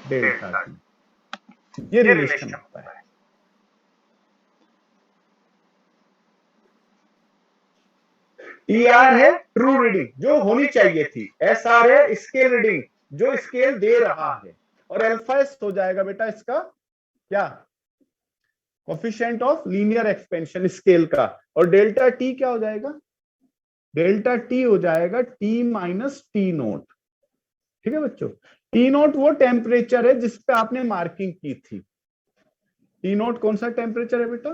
Delta T, ये relation होता है। टी आर है ट्रू रीडिंग जो होनी चाहिए थी, एस आर है स्केल रीडिंग जो स्केल दे रहा है, और अल्फा एस हो जाएगा बेटा इसका क्या, coefficient of linear expansion scale का, और डेल्टा टी क्या हो जाएगा, डेल्टा टी हो जाएगा टी माइनस टी नोट। ठीक है बच्चों, टी नोट वो टेम्परेचर है जिसपे आपने मार्किंग की थी। टी नोट कौन सा टेम्परेचर है बेटा,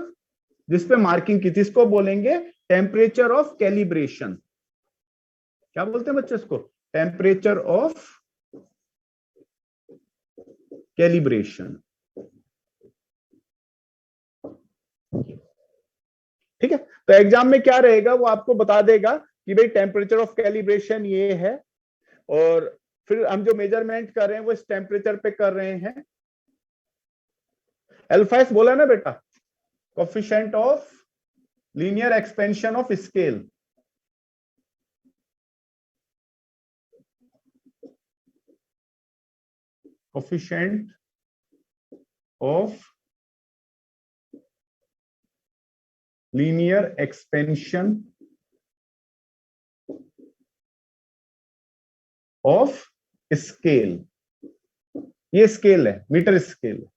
जिसपे मार्किंग की थी, इसको बोलेंगे टेम्परेचर ऑफ कैलिब्रेशन। क्या बोलते हैं बच्चे इसको, टेम्परेचर ऑफ कैलिब्रेशन। ठीक है, तो एग्जाम में क्या रहेगा वो आपको बता देगा कि भाई टेम्परेचर ऑफ कैलिब्रेशन ये है, और फिर हम जो मेजरमेंट कर रहे हैं वो इस टेम्परेचर पे कर रहे हैं। अल्फा एस बोला ना बेटा, coefficient of linear expansion of scale. Coefficient of linear expansion of scale, ये स्केल है, मीटर स्केल है।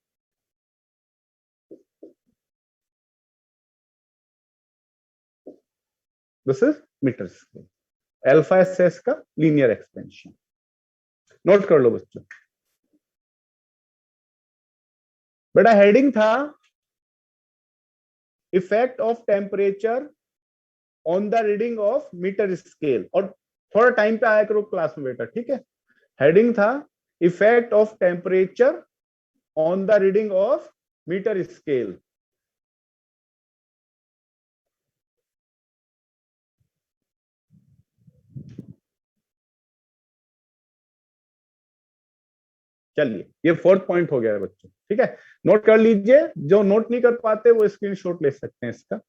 This is metre scale, alpha S है इसका लीनियर एक्सपेंशन। नोट कर लो बच्चों, बेटा हेडिंग था effect of temperature on the reading of metre scale, और थोड़ा टाइम पे आया करो क्लास में बेटा, ठीक है। हेडिंग था effect of temperature on the reading of metre scale. चलिए ये फोर्थ पॉइंट हो गया बच्चों, ठीक है, नोट कर लीजिए, जो नोट नहीं कर पाते वो स्क्रीनशॉट ले सकते हैं इसका।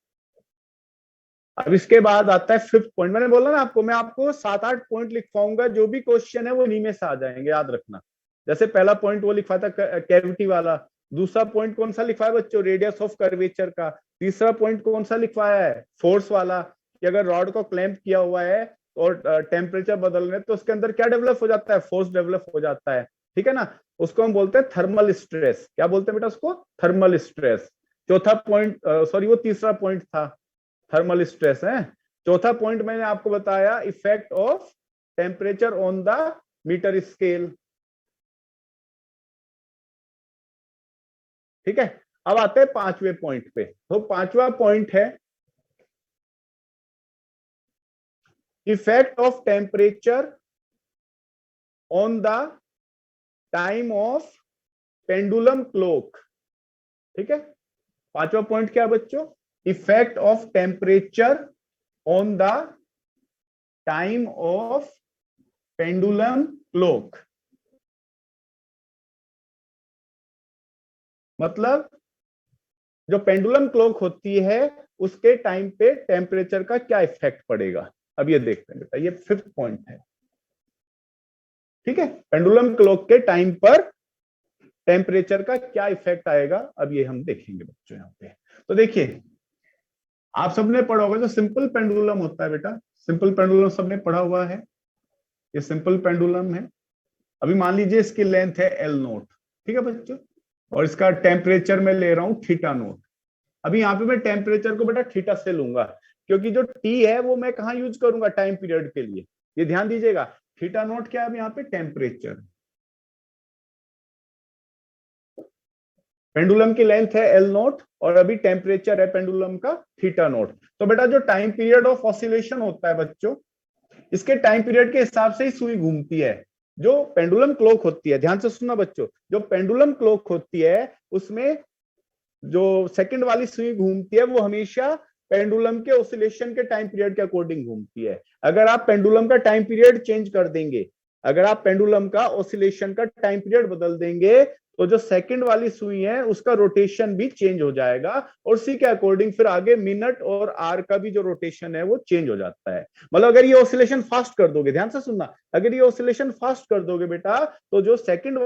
अब इसके बाद आता है फिफ्थ पॉइंट, मैंने बोला ना आपको, मैं आपको 7-8 पॉइंट लिखवाऊंगा, जो भी क्वेश्चन है वो इन्हीं में से आ जाएंगे, याद रखना। जैसे पहला पॉइंट वो लिखवा था कैविटी वाला, दूसरा पॉइंट कौन सा लिखवाया बच्चों, रेडियस ऑफ कर्वेचर का, तीसरा पॉइंट कौन सा लिखवाया है, फोर्स वाला, कि अगर रॉड को क्लैंप किया हुआ है और टेम्परेचर बदल रहे तो उसके अंदर क्या डेवलप हो जाता है, फोर्स डेवलप हो जाता है, ठीक है ना, उसको हम बोलते हैं थर्मल स्ट्रेस। क्या बोलते हैं बेटा उसको, थर्मल स्ट्रेस। चौथा पॉइंट, सॉरी वो तीसरा पॉइंट था, थर्मल स्ट्रेस है। चौथा पॉइंट मैंने आपको बताया effect of temperature on the metre scale. ठीक है, अब आते हैं पांचवें पॉइंट पे। तो पांचवा पॉइंट है effect of temperature on the time of pendulum clock. ठीक है, पांचवा पॉइंट क्या है बच्चों, effect of temperature on the time of pendulum clock. मतलब जो पेंडुलम क्लॉक होती है उसके टाइम पे टेम्परेचर का क्या इफेक्ट पड़ेगा, अब ये देखते हैं बेटा, ये फिफ्थ पॉइंट है। ठीक है, पेंडुलम क्लॉक के टाइम पर टेम्परेचर का क्या इफेक्ट आएगा, अब ये हम देखेंगे बच्चों यहाँ पे। तो देखिए आप सबने पढ़ा होगा जो सिंपल पेंडुलम होता है बेटा, सिंपल पेंडुलम सबने पढ़ा हुआ है, ये सिंपल पेंडुलम है। अभी मान लीजिए इसकी लेंथ है एल नोट, ठीक है बच्चों, और इसका टेम्परेचर मैं ले रहा हूं थीटा नोट। अभी यहाँ पे मैं टेम्परेचर को बेटा थीटा से लूंगा, क्योंकि जो टी है वो मैं कहाँ यूज करूंगा, टाइम पीरियड के लिए, ये ध्यान दीजिएगा। थीटा नोट क्या है यहाँ पे, टेम्परेचर। पेंडुलम की लेंथ है एल नोट और अभी टेम्परेचर है पेंडुलम का थीटा नोट। तो बेटा जो टाइम पीरियड ऑफ ऑसिलेशन होता है बच्चों, इसके टाइम पीरियड के हिसाब से ही सुई घूमती है। जो पेंडुलम क्लॉक होती है, ध्यान से सुनना बच्चों, जो पेंडुलम क्लॉक होती है उसमें जो सेकंड वाली सुई घूमती है वो हमेशा पेंडुलम के ऑसिलेशन के टाइम पीरियड के अकॉर्डिंग घूमती है। अगर आप पेंडुलम का टाइम पीरियड चेंज कर देंगे, अगर आप पेंडुलम का ऑसिलेशन का टाइम पीरियड बदल देंगे तो जो सेकंड वाली सुई है उसका रोटेशन भी चेंज हो जाएगा, और उसी के अकॉर्डिंग फिर आगे मिनट और आर का भी जो रोटेशन है वो चेंज हो जाता है। मतलब अगर ये ऑसिलेशन फास्ट कर दोगे, ध्यान से सुनना, अगर ये ऑसिलेशन फास्ट कर दोगे बेटा, तो जो सेकंड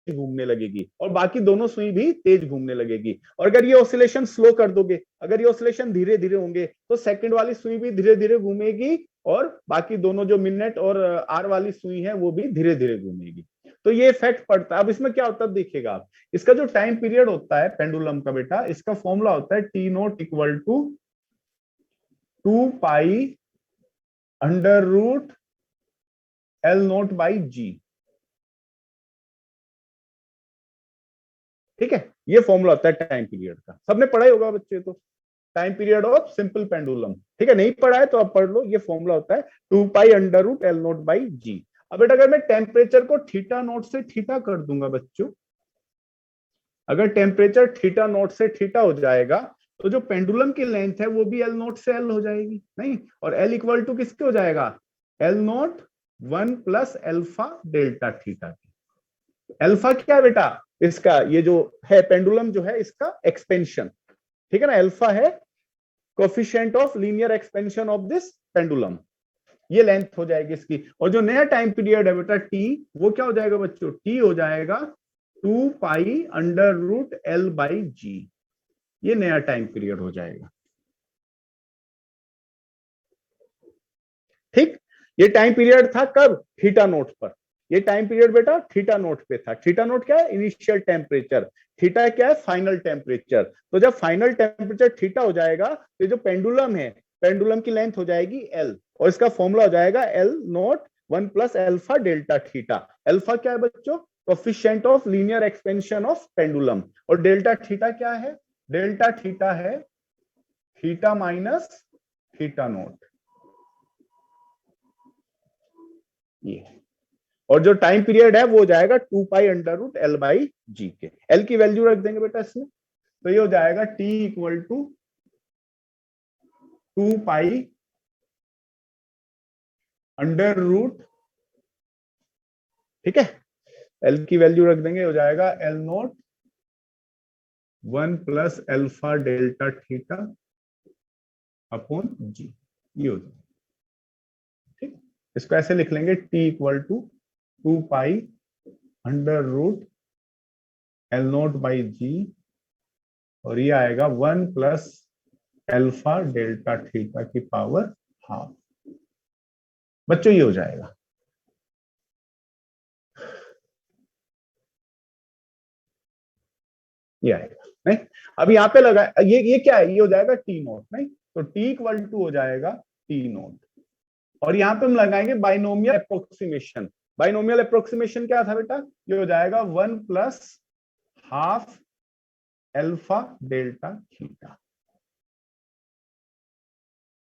घूमने लगेगी और बाकी दोनों सुई भी तेज घूमने लगेगी। और अगर ये ऑसिलेशन स्लो कर दोगे, अगर ये ऑसिलेशन धीरे धीरे होंगे, तो सेकंड वाली सुई भी धीरे धीरे घूमेगी और बाकी दोनों जो मिनट और आर वाली सुई है वो भी धीरे धीरे घूमेगी। तो ये इफेक्ट पड़ता है। अब इसमें क्या होता है देखिएगा आप, इसका जो टाइम पीरियड होता है पेंडुलम का बेटा, इसका फॉर्मूला होता है T naught equal to 2 pi under root L naught by g. ठीक है, ये फॉर्मूला होता है टाइम पीरियड का, सबने पढ़ा ही होगा बच्चे तो, time period of simple pendulum. ठीक है, नहीं पढ़ा है तो आप पढ़ लो, ये फॉर्मूला होता है 2 pi under root L naught by g. अब बेटा अगर मैं टेम्परेचर को थीटा नोट से थीटा कर दूंगा बच्चों, अगर टेम्परेचर थीटा नोट से थीटा हो जाएगा तो जो पेंडुलम की लेंथ है वो भी एल नोट से एल हो जाएगी, नहीं, और एल इक्वल टू किसके हो जाएगा, L naught 1 plus alpha delta theta. Alpha क्या है बेटा, इसका ये जो है पेंडुलम जो है इसका एक्सपेंशन, ठीक है ना, अल्फा है coefficient of linear expansion of this pendulum, ये लेंथ हो जाएगी इसकी। और जो नया टाइम पीरियड है बेटा टी, वो क्या हो जाएगा बच्चों, टी हो जाएगा 2 pi under root L by g, ये नया टाइम पीरियड हो जाएगा। ठीक, ये टाइम पीरियड था कब, थीटा नोट पर, ये टाइम पीरियड बेटा थीटा नोट पे था। थीटा नोट क्या है, इनिशियल टेम्परेचर, थीटा क्या है, फाइनल टेम्परेचर। तो जब फाइनल टेम्परेचर थीटा हो जाएगा तो जो पेंडुलम है, पेंडुलम की लेंथ हो जाएगी एल, और इसका फॉर्मूला हो जाएगा L naught 1 plus alpha delta theta. Alpha क्या है बच्चों, coefficient of linear expansion of pendulum, और डेल्टा थीटा क्या है, डेल्टा थीटा है थीटा माइनस थीटा नोट, ये। और जो टाइम पीरियड है वो हो जाएगा 2 pi under root L by g के, एल की वैल्यू रख देंगे बेटा इसमें, तो ये हो जाएगा T equal to 2 pi under root, ठीक है, एल की वैल्यू रख देंगे, हो जाएगा L naught 1 plus alpha delta theta upon g, ये हो जाएगा। ठीक, इसको ऐसे लिख लेंगे T equal to 2 pi under root L naught by g, और ये आएगा 1 प्लस एल्फा डेल्टा थीटा की पावर हाफ। बच्चों ये हो जाएगा, ये आएगा, नहीं। अब यहाँ पे लगा ये क्या है, ये हो जाएगा टी नोट, नहीं, तो टी इक्वल टू हो जाएगा टी नोट, और यहाँ पे हम लगाएंगे बाइनोमियल अप्रोक्सीमेशन। बाइनोमियल अप्रोक्सीमेशन क्या था बेटा, ये हो जाएगा 1 plus half alpha delta theta.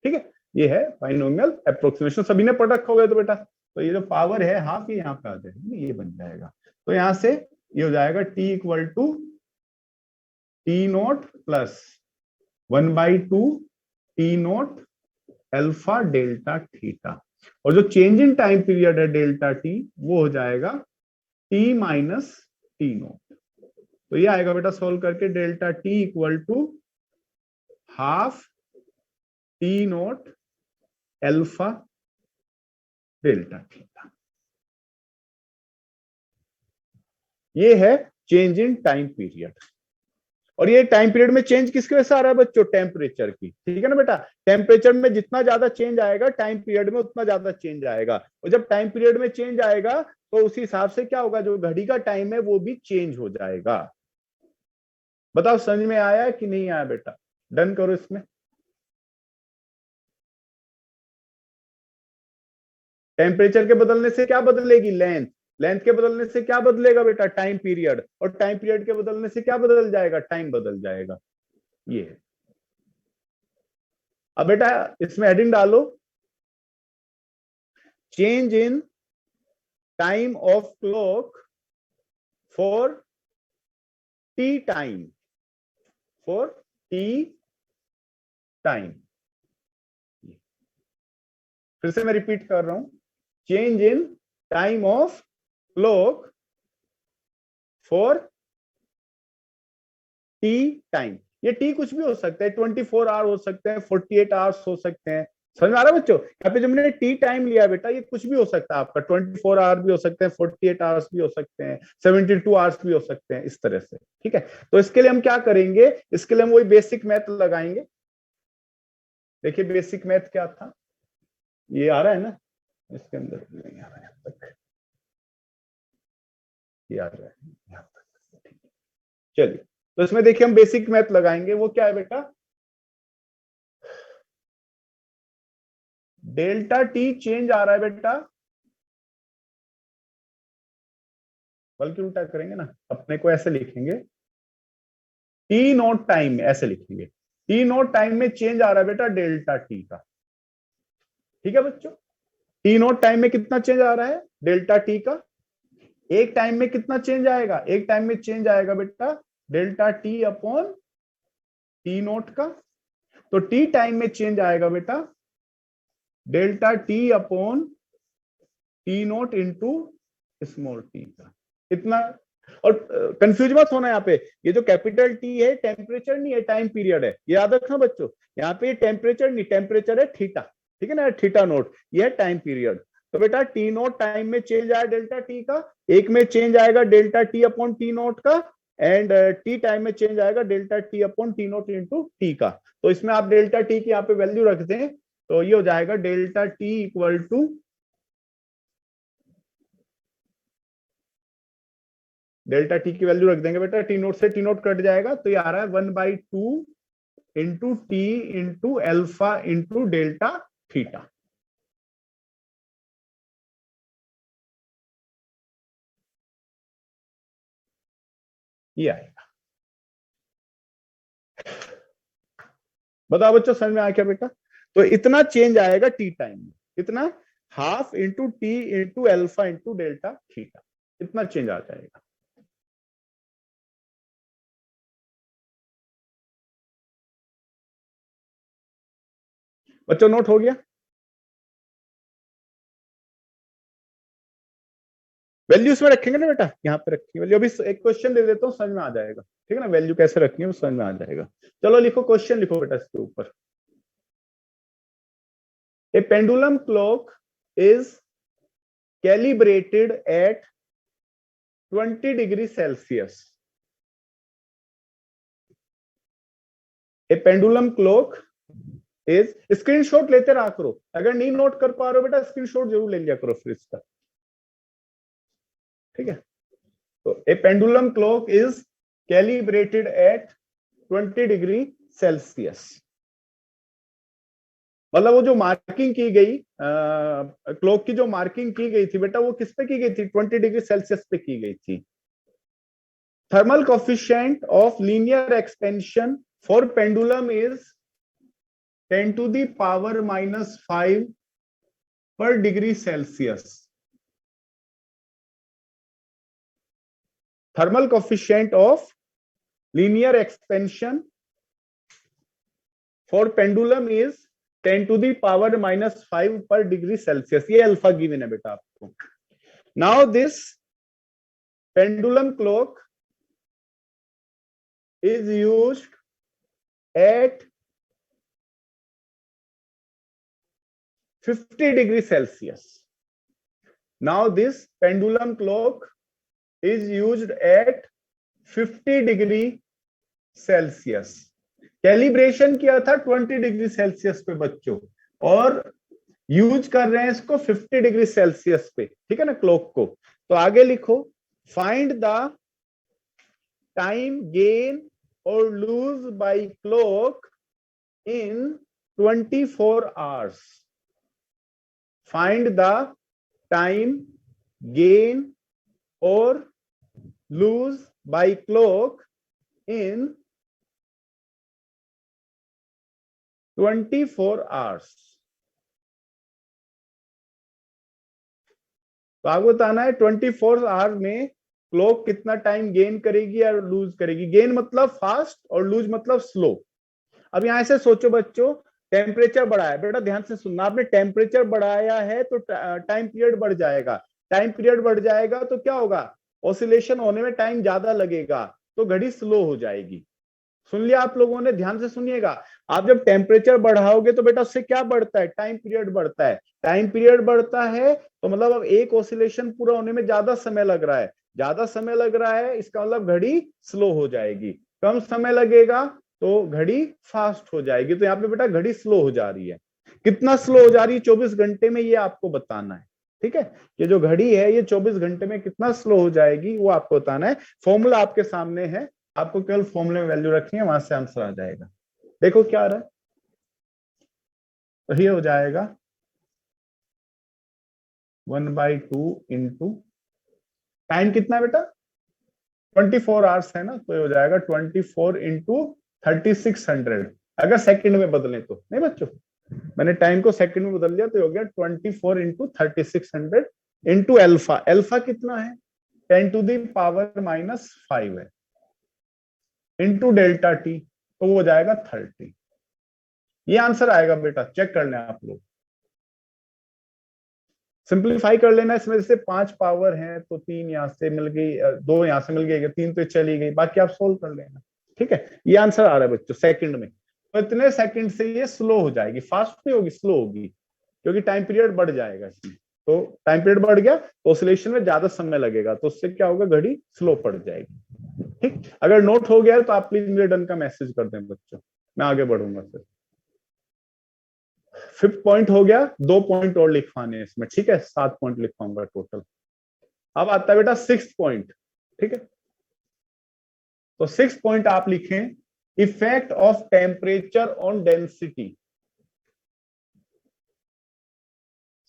ठीक है, ये है बाइनोमियल अप्रोक्सीमेशन, सभी ने पढ़ रखा होगा तो बेटा, तो ये जो पावर है हाफ, ये यहाँ पे आ जाएगी, ये बन जाएगा। तो यहां से ये हो जाएगा T equal to T nought plus 1/2 T nought alpha delta theta, और जो चेंज इन टाइम पीरियड है डेल्टा टी, वो हो जाएगा टी माइनस टी नोट। तो ये आएगा बेटा सोल्व करके, delta T equal to half T nought alpha delta theta, ये है चेंज इन टाइम पीरियड। और ये टाइम पीरियड में चेंज किसकी वजह से आ रहा है बच्चों, टेम्परेचर की, ठीक है ना बेटा, टेम्परेचर में जितना ज्यादा चेंज आएगा टाइम पीरियड में उतना ज्यादा चेंज आएगा, और जब टाइम पीरियड में चेंज आएगा तो उसी हिसाब से क्या होगा, जो घड़ी का टाइम है वो भी चेंज हो जाएगा। बताओ समझ में आया कि नहीं आया बेटा, डन करो इसमें। टेम्परेचर के बदलने से क्या बदलेगी, लेंथ, लेंथ के बदलने से क्या बदलेगा बेटा, टाइम पीरियड, और टाइम पीरियड के बदलने से क्या बदल जाएगा, टाइम बदल जाएगा, ये है। अब बेटा इसमें हेडिंग डालो, change in time of clock for T time, for T time. फिर से मैं रिपीट कर रहा हूं, change in time of clock for T time. ये टी कुछ भी हो सकता है, 24 आवर हो सकते हैं, 48 आवर्स हो सकते हैं, समझ में आ रहा है बच्चों? यहाँ पे जो मैंने टी टाइम लिया बेटा, ये कुछ भी हो सकता है आपका, 24 आवर भी हो सकते हैं, 48 आवर्स भी हो सकते हैं, 72 आवर्स भी हो सकते हैं, इस तरह से। ठीक है, तो इसके लिए हम क्या करेंगे, इसके लिए हम वही बेसिक मैथ लगाएंगे। देखिए बेसिक मैथ क्या था, ये आ रहा है ना इसके अंदर, नहीं आ रहा है यहाँ तक, ये आ रहा है यहाँ तक। चलिए, तो इसमें देखिए हम बेसिक मैथ लगाएंगे, वो क्या है बेटा, डेल्टा टी चेंज आ रहा है बेटा, बल्कि उल्टा करेंगे ना, अपने को ऐसे लिखेंगे, टी नोट टाइम में ऐसे लिखेंगे, टी नोट टाइम में चेंज आ रहा है बेटा डेल्टा टी का। ठीक है बच्चों, टी नोट टाइम में कितना चेंज आ रहा है डेल्टा टी का, एक टाइम में कितना चेंज आएगा, एक टाइम में चेंज आएगा बेटा delta T upon T note का। तो टी टाइम में चेंज आएगा बेटा delta T upon T note into small T का, इतना। और कंफ्यूज मत होना, यहाँ पे ये जो कैपिटल टी है टेम्परेचर नहीं है, टाइम पीरियड है, ये याद रखना बच्चों। यहाँ पे टेम्परेचर नहीं, टेम्परेचर है थीटा, ठीक है ना, थीटा नोट, ये है टाइम पीरियड। तो बेटा टी नोट टाइम में चेंज आया डेल्टा टी का, एक में चेंज आएगा delta T upon T note का, एंड टी टाइम में चेंज आएगा delta T upon T note into T का। तो इसमें आप डेल्टा टी की यहाँ पे वैल्यू रख दें, तो ये हो जाएगा delta T equal to, delta T की वैल्यू रख देंगे बेटा, टी नोट से टी नोट कट जाएगा, तो ये आ रहा है 1/2 into T into alpha into delta theta. ये आएगा। बताओ बच्चों समझ में आया क्या बेटा? तो इतना चेंज आएगा टी टाइम में, इतना, half into T into alpha into delta theta, इतना चेंज आ जाएगा। बच्चों नोट हो गया? वैल्यू इसमें रखेंगे ना बेटा, यहाँ पे रखेंगे वैल्यू, अभी एक क्वेश्चन दे देता हूँ, समझ में आ जाएगा। ठीक है ना, वैल्यू कैसे रखनी है समझ में आ जाएगा। चलो लिखो, क्वेश्चन लिखो बेटा इसके ऊपर। A pendulum clock is calibrated at 20 degree Celsius. A pendulum clock is, screenshot लेते रहा करो, अगर नहीं नोट कर पा रहे हो बेटा स्क्रीनशॉट जरूर ले लिया करो फिर इसका। ठीक है, तो a pendulum clock is calibrated at 20 degree Celsius, मतलब वो जो मार्किंग की गई क्लॉक की जो मार्किंग की गई थी बेटा, वो किस पे की गई थी, 20 डिग्री सेल्सियस पे की गई थी। Thermal coefficient of linear expansion for pendulum is 10 to the power minus 5 per degree Celsius. Thermal coefficient of linear expansion for pendulum is 10 to the power minus 5 per degree Celsius. ये alpha given है बेटा आपको। Now this pendulum clock is used at 50 degree Celsius. Now this pendulum clock is used at 50 degree Celsius. Calibration किया था 20 degree Celsius पे बच्चों, और use कर रहे हैं इसको 50 डिग्री सेल्सियस पे, ठीक है ना, क्लॉक को। तो आगे लिखो, फाइंड द टाइम गेन और lose by clock in 24 hours. Find the time gain और lose by clock in 24 hours। तो आपको बताना है 24 आवर में क्लॉक कितना टाइम गेन करेगी और लूज करेगी। गेन मतलब फास्ट और लूज मतलब स्लो। अब यहां से सोचो बच्चों, टेम्परेचर बढ़ाया, बेटा ध्यान से सुनना, आपने टेम्परेचर बढ़ाया है तो टाइम पीरियड बढ़ जाएगा, टाइम पीरियड बढ़ जाएगा तो क्या होगा, ऑसिलेशन होने में टाइम ज्यादा लगेगा, तो घड़ी स्लो हो जाएगी। सुन लिया आप लोगों ने, ध्यान से सुनिएगा। आप जब टेम्परेचर बढ़ाओगे तो बेटा उससे क्या बढ़ता है, टाइम पीरियड बढ़ता है। टाइम पीरियड बढ़ता है तो मतलब अब एक ऑसिलेशन पूरा होने में ज्यादा समय लग रहा है, ज्यादा समय लग रहा है, इसका मतलब घड़ी स्लो हो जाएगी। कम समय लगेगा तो घड़ी फास्ट हो जाएगी। तो यहाँ पे बेटा घड़ी स्लो हो जा रही है। कितना स्लो हो जा रही है 24 घंटे में, ये आपको बताना है। ठीक है, ये जो घड़ी है ये 24 घंटे में कितना स्लो हो जाएगी वो आपको बताना है। फॉर्मूला आपके सामने है, आपको केवल फॉर्मूले में वैल्यू रखनी है, वहां से आंसर आ जाएगा। देखो क्या आ रहा है, तो ये हो जाएगा 1/2 इंटू टाइम कितना है बेटा 24 आवर्स है ना, तो ये हो जाएगा 24 इंटू 3600। अगर सेकंड में बदलें तो, नहीं बच्चों, मैंने टाइम को सेकंड में बदल दिया तो हो गया 24 इंटू 3600 इंटू एल्फा। एल्फा कितना है 10⁻⁻5 है, इंटू डेल्टा टी, तो वो हो जाएगा 30। ये आंसर आएगा बेटा, चेक कर लें आप लोग, सिंप्लीफाई कर लेना। इसमें से 5 पावर है तो 3 यहां से मिल गई, 2 यहां से मिल गई, 3 तो चली गई, बाकी आप सोल्व कर लेना। ठीक है, ये आंसर आ रहा है बच्चों सेकंड में। तो इतने सेकंड से ये स्लो हो जाएगी, फास्ट नहीं होगी, स्लो होगी, क्योंकि टाइम पीरियड बढ़ जाएगा इसमें। तो टाइम पीरियड बढ़ गया तो ऑसिलेशन में ज्यादा समय लगेगा, तो उससे क्या होगा, घड़ी स्लो पड़ जाएगी। ठीक, अगर नोट हो गया है तो आप प्लीज मुझे डन का मैसेज कर दें बच्चों, मैं आगे बढ़ूंगा फिर। फिफ्थ पॉइंट हो गया, 2 पॉइंट और लिखवाने हैं इसमें। ठीक है, 7 पॉइंट लिखवाऊंगा टोटल। अब आता है बेटा 6th पॉइंट। ठीक है, तो 6th पॉइंट आप लिखें, effect of temperature on density.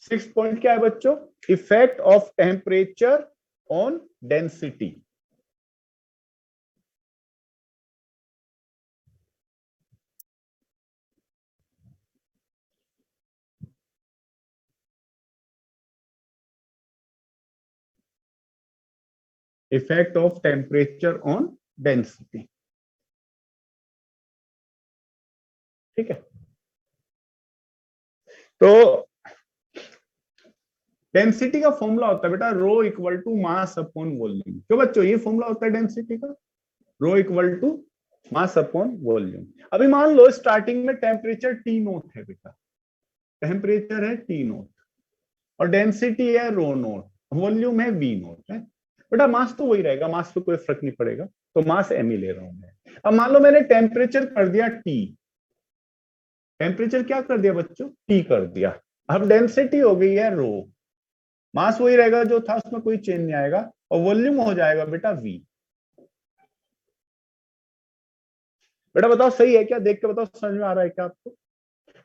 6th point क्या है बच्चों, effect of temperature on density. Effect of temperature on density. ठीक है, तो डेंसिटी का फॉर्मूला होता है बेटा rho equal to mass upon volume. क्यों बच्चों, ये फॉर्मूला होता है डेंसिटी का, rho equal to mass upon volume. अभी मान लो स्टार्टिंग में टेम्परेचर टी नोट है बेटा, टेम्परेचर है टी नोट, और डेंसिटी है रो नोट, वॉल्यूम है वी नोट है। बेटा मास तो वही रहेगा, मास पे कोई फर्क नहीं पड़ेगा, तो मास एम ही ले रहा हूं मैं। अब मान लो मैंने टेम्परेचर कर दिया टी, टेम्परेचर क्या कर दिया बच्चों, टी कर दिया। अब डेंसिटी हो गई है रो, मास वही रहेगा जो था, उसमें कोई चेंज नहीं आएगा, और वॉल्यूम हो जाएगा बेटा वी। बेटा बताओ सही है क्या, देख के बताओ समझ में आ रहा है क्या आपको।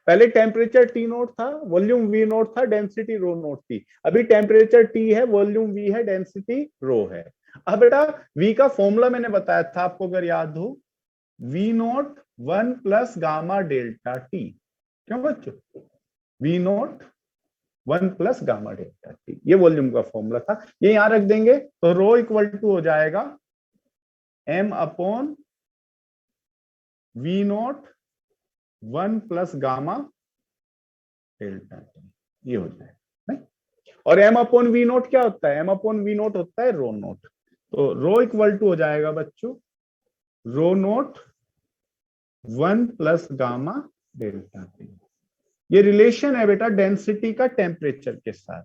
पहले टेम्परेचर टी नोट था, वॉल्यूम वी नोट था, डेंसिटी रो नोट थी। अभी टेम्परेचर टी है, वॉल्यूम वी है, डेंसिटी रो है। अब बेटा वी का फॉर्मूला मैंने बताया था आपको, अगर याद हो, V nought 1 plus gamma delta T. क्यों बच्चों, V nought 1 plus gamma delta T, ये वॉल्यूम का फॉर्मूला था। ये यहां रख देंगे तो रो इक्वल टू हो जाएगा M upon V nought 1 plus gamma delta T, ये हो जाएगा। और एम अपॉन वी नोट क्या होता है, एम अपॉन वी नोट होता है रो नोट। तो रो इक्वल टू हो जाएगा बच्चों rho naught 1 plus gamma delta T. ये रिलेशन है बेटा डेंसिटी का टेम्परेचर के साथ।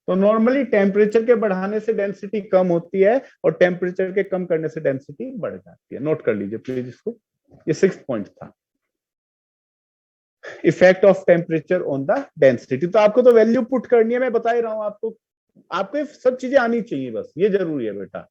तो नॉर्मली टेम्परेचर के बढ़ाने से डेंसिटी कम होती है, और टेम्परेचर के कम करने से डेंसिटी बढ़ जाती है। नोट कर लीजिए प्लीज इसको, ये 6th पॉइंट था, effect of temperature on the density. तो आपको तो वैल्यू पुट करनी है, मैं बता ही रहा हूं आपको, आपको सब चीजें आनी चाहिए, बस ये जरूरी है बेटा।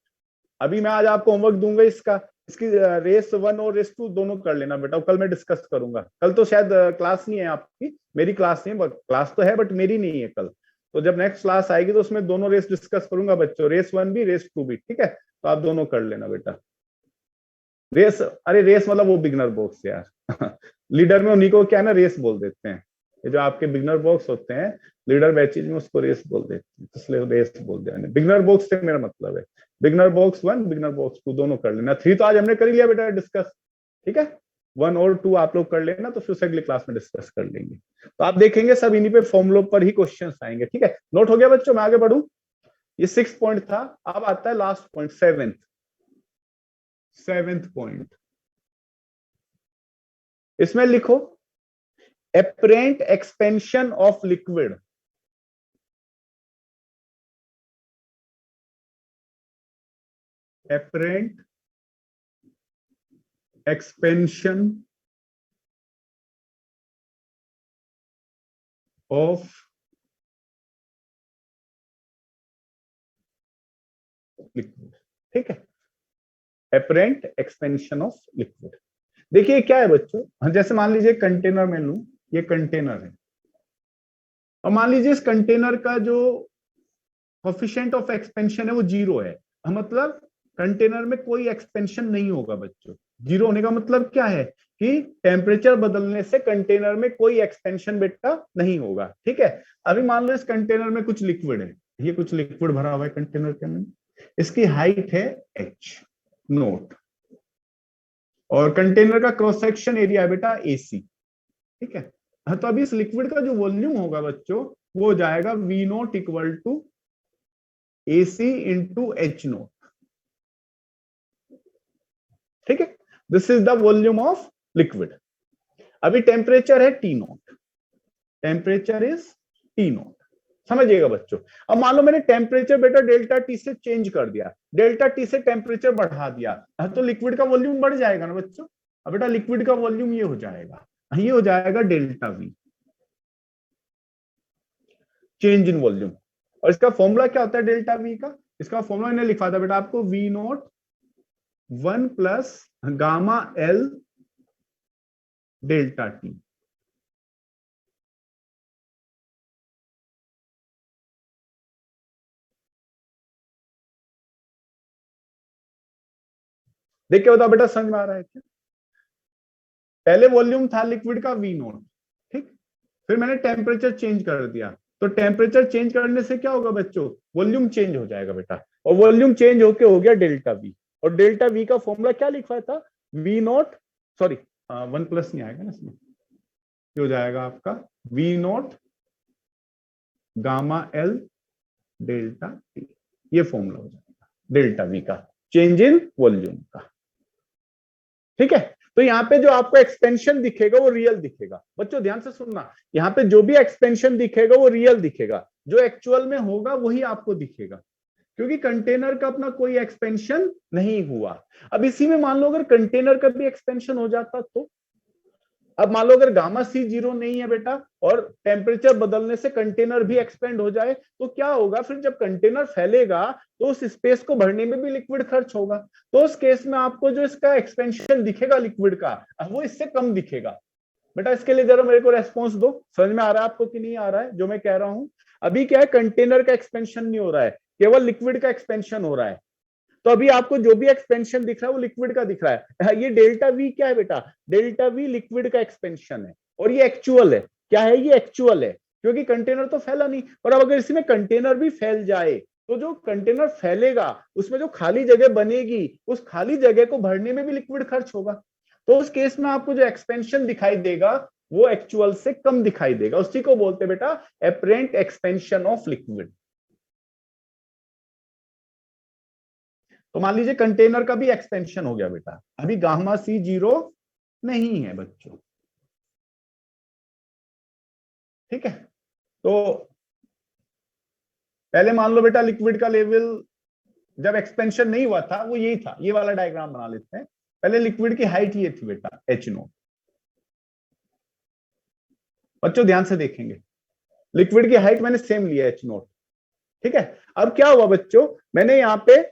अभी मैं आज आपको होमवर्क दूंगा इसका, इसकी रेस 1 और रेस 2 दोनों कर लेना बेटा, कल मैं डिस्कस करूंगा। कल तो शायद क्लास नहीं है आपकी, मेरी क्लास नहीं है, क्लास तो है बट मेरी नहीं है कल। तो जब नेक्स्ट क्लास आएगी तो उसमें दोनों रेस डिस्कस करूंगा बच्चों, रेस 1 भी रेस 2 भी। ठीक है, तो आप दोनों कर लेना बेटा। रेस, अरे रेस मतलब वो बिगनर बॉक्स यार लीडर में उन्हीं को क्या है ना रेस बोल देते हैं, ये जो आपके बिगनर बॉक्स होते हैं लीडर बैचेज में, उसको रेस बोल देते हैं, इसलिए रेस बोल दिया मैंने। बिगनर बॉक्स से मेरा मतलब है बिगनर बॉक्स 1 बिगनर बॉक्स 2 दोनों कर लेना। 3 तो आज हमने कर लिया बेटा डिस्कस, ठीक है, 1 और 2 आप लोग कर लेना, तो फिर से अगली क्लास में डिस्कस कर लेंगे। तो आप देखेंगे सब इन्हीं पे फॉर्मुलों पर ही क्वेश्चन आएंगे। ठीक है, नोट हो गया बच्चों, मैं आगे बढ़ू। ये 6th पॉइंट था। अब आता है लास्ट पॉइंट, 7th पॉइंट। इसमें लिखो apparent expansion of liquid, apparent expansion of liquid. ठीक है, एपरेंट एक्सपेंशन ऑफ लिक्विड। देखिए क्या है बच्चों, जैसे मान लीजिए कंटेनर में लूं, ये कंटेनर है और मान लीजिए इस कंटेनर का जो कोफिशिएंट ऑफ एक्सपेंशन है वो 0 है, मतलब कंटेनर में कोई एक्सपेंशन नहीं होगा बच्चों। 0 होने का मतलब क्या है कि टेम्परेचर बदलने से कंटेनर में कोई एक्सपेंशन बेटा नहीं होगा। ठीक है, अभी मान लो इस कंटेनर में कुछ लिक्विड है, ये कुछ लिक्विड भरा हुआ है कंटेनर के अंदर, इसकी हाइट है h नोट और कंटेनर का क्रॉस सेक्शन एरिया है बेटा AC। ठीक है, तो अभी इस लिक्विड का जो वॉल्यूम होगा बच्चों वो हो जाएगा V nought equal to AC into H nought. ठीक है, this is the volume of liquid. अभी टेम्परेचर है T nought, temperature is T nought, समझिएगा बच्चों। अब मान लो मैंने टेम्परेचर बेटा डेल्टा टी से चेंज कर दिया, डेल्टा टी से टेम्परेचर बढ़ा दिया, तो लिक्विड का वॉल्यूम बढ़ जाएगा ना बच्चों। अब बेटा लिक्विड का वॉल्यूम ये हो जाएगा, ये हो जाएगा delta V, change in volume. और इसका फॉर्मूला क्या होता है डेल्टा V का, इसका फॉर्मूला मैंने लिखा था बेटा आपको, V note 1 plus gamma L delta T. देख के बताओ बेटा समझ में आ रहा है क्या? पहले वॉल्यूम था लिक्विड का V नोट, ठीक, फिर मैंने टेम्परेचर चेंज कर दिया, तो टेम्परेचर चेंज करने से क्या होगा बच्चों, वॉल्यूम चेंज हो जाएगा बेटा, और वॉल्यूम चेंज होके हो गया डेल्टा V। और डेल्टा V का फॉर्मूला क्या लिखा था, V नोट, सॉरी 1 प्लस नहीं आएगा ना इसमें, ये हो जाएगा आपका V note gamma L delta T, ये फॉर्मूला हो जाएगा डेल्टा V का, चेंज इन वॉल्यूम का। ठीक है, तो यहाँ पे जो आपको एक्सपेंशन दिखेगा वो रियल दिखेगा बच्चों, ध्यान से सुनना, यहाँ पे जो भी एक्सपेंशन दिखेगा वो रियल दिखेगा, जो एक्चुअल में होगा वही आपको दिखेगा, क्योंकि कंटेनर का अपना कोई एक्सपेंशन नहीं हुआ। अब इसी में मान लो अगर कंटेनर का भी एक्सपेंशन हो जाता तो, अब मान लो अगर गामा C 0 नहीं है बेटा और टेम्परेचर बदलने से कंटेनर भी एक्सपेंड हो जाए, तो क्या होगा फिर, जब कंटेनर फैलेगा तो उस स्पेस को भरने में भी लिक्विड खर्च होगा, तो उस केस में आपको जो इसका एक्सपेंशन दिखेगा लिक्विड का वो इससे कम दिखेगा। बेटा इसके लिए जरा मेरे को रेस्पॉन्स दो, समझ में आ रहा है आपको कि नहीं आ रहा है जो मैं कह रहा हूं? अभी क्या है, कंटेनर का एक्सपेंशन नहीं हो रहा है, केवल लिक्विड का एक्सपेंशन हो रहा है, तो अभी आपको जो भी एक्सपेंशन दिख रहा है वो लिक्विड का दिख रहा है। ये डेल्टा V क्या है बेटा, डेल्टा V लिक्विड का एक्सपेंशन है, और ये एक्चुअल है। क्या है, ये एक्चुअल है, क्योंकि कंटेनर तो फैला नहीं। और अब अगर इसमें कंटेनर भी फैल जाए तो जो कंटेनर फैलेगा उसमें जो खाली जगह बनेगी, उस खाली जगह को भरने में भी लिक्विड खर्च होगा, तो उस केस में आपको जो एक्सपेंशन दिखाई देगा वो एक्चुअल से कम दिखाई देगा, उसी को बोलते हैं बेटा एपरेंट एक्सपेंशन ऑफ लिक्विड। तो मान लीजिए कंटेनर का भी एक्सपेंशन हो गया बेटा, अभी गामा C 0 नहीं है बच्चों। ठीक है, तो पहले मान लो बेटा लिक्विड का लेवल जब एक्सपेंशन नहीं हुआ था वो यही था, ये वाला डायग्राम बना लेते हैं। पहले लिक्विड की हाइट ये थी बेटा H नोट, बच्चों ध्यान से देखेंगे, लिक्विड की हाइट मैंने सेम लिया H नोट। ठीक है, अब क्या हुआ बच्चों, मैंने यहाँ पे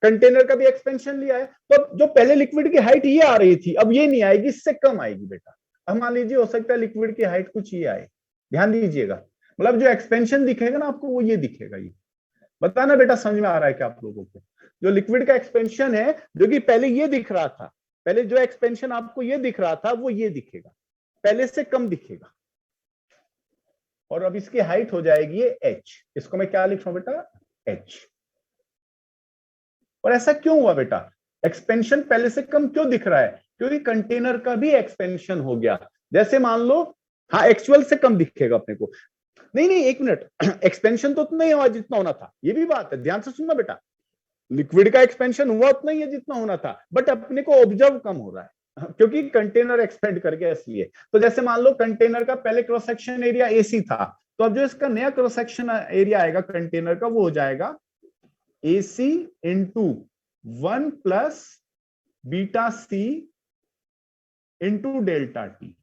कंटेनर का भी एक्सपेंशन लिया है, तो जो पहले लिक्विड की हाइट ये आ रही थी अब ये नहीं आएगी, इससे कम आएगी बेटा। अब मान लीजिए हो सकता है लिक्विड की हाइट कुछ ये आए, ध्यान दीजिएगा, मतलब जो एक्सपेंशन दिखेगा ना आपको वो ये दिखेगा। ये बताना बेटा समझ में आ रहा है क्या आप लोगों को? जो लिक्विड का एक्सपेंशन है जो कि पहले ये दिख रहा था, पहले जो एक्सपेंशन आपको ये दिख रहा था वो ये दिखेगा, पहले से कम दिखेगा, और अब इसकी हाइट हो जाएगी ये H, इसको मैं क्या लिख रहा हूं बेटा H। और ऐसा क्यों हुआ बेटा, एक्सपेंशन पहले से कम क्यों दिख रहा है, क्योंकि कंटेनर का भी एक्सपेंशन हो गया। जैसे मान लो, हाँ एक्चुअल से कम दिखेगा अपने को, नहीं नहीं एक मिनट, एक्सपेंशन तो उतना ही हुआ जितना होना था, ये भी बात है, ध्यान से सुनना बेटा, लिक्विड का एक्सपेंशन हुआ उतना ही है जितना होना था, बट अपने को ऑब्जर्व कम हो रहा है। क्योंकि कंटेनर एक्सपेंड कर गया इसलिए। तो जैसे मान लो कंटेनर का पहले क्रॉस सेक्शन एरिया एसी था, तो अब जो इसका नया क्रॉस सेक्शन एरिया आएगा कंटेनर का वो हो जाएगा एसी इंटू 1 प्लस बीटा सी इंटू डेल्टा टी।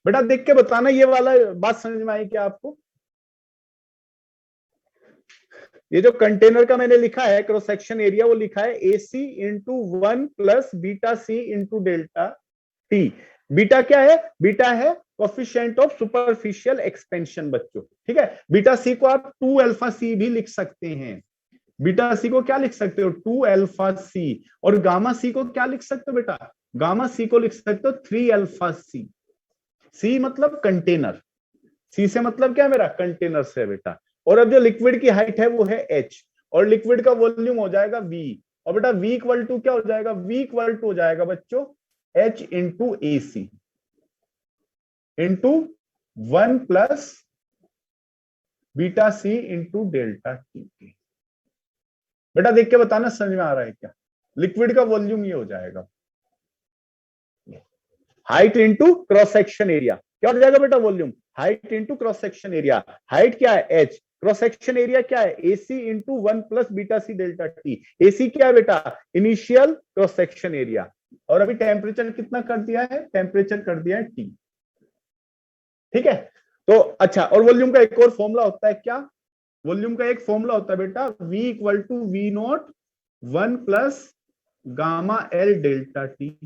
बेटा देख के बताना ये वाला बात समझ में आई क्या आपको? ये जो कंटेनर का मैंने लिखा है क्रॉस सेक्शन एरिया वो लिखा है एसी इंटू 1 प्लस बीटा सी इंटू डेल्टा टी। बीटा क्या है? बीटा है कोफिशिएंट ऑफ सुपरफिशियल एक्सपेंशन बच्चों, ठीक है। बीटा सी को आप 2 अल्फा सी भी लिख सकते हैं। बीटा सी को क्या लिख सकते हो? 2 अल्फा सी। और गामा सी को क्या लिख सकते हो बेटा? गामा सी को लिख सकते हो 3 अल्फा सी। सी मतलब कंटेनर, सी से मतलब क्या मेरा? कंटेनर से बेटा। और अब जो लिक्विड की हाइट है वो है एच, और लिक्विड का वॉल्यूम हो जाएगा वी। और बेटा वी इक्वल टू क्या हो जाएगा? वी इक्वल टू हो जाएगा बच्चों H into A C into 1 plus beta C into delta T. बेटा देख के बताना समझ में आ रहा है क्या? लिक्विड का वॉल्यूम ये हो जाएगा height into cross section area. क्या हो जाएगा बेटा? Volume height into cross section area. Height क्या है? एच। क्रॉस सेक्शन एरिया क्या है? AC into 1 plus beta C delta T. AC क्या है बेटा? Initial cross section area. और अभी टेम्परेचर कितना कर दिया है? टेम्परेचर कर दिया है टी, ठीक है। तो अच्छा, और वॉल्यूम का एक और फॉर्मूला होता है क्या? वॉल्यूम का एक फॉर्मूला होता है बेटा V equal to V nought 1 plus gamma L delta T,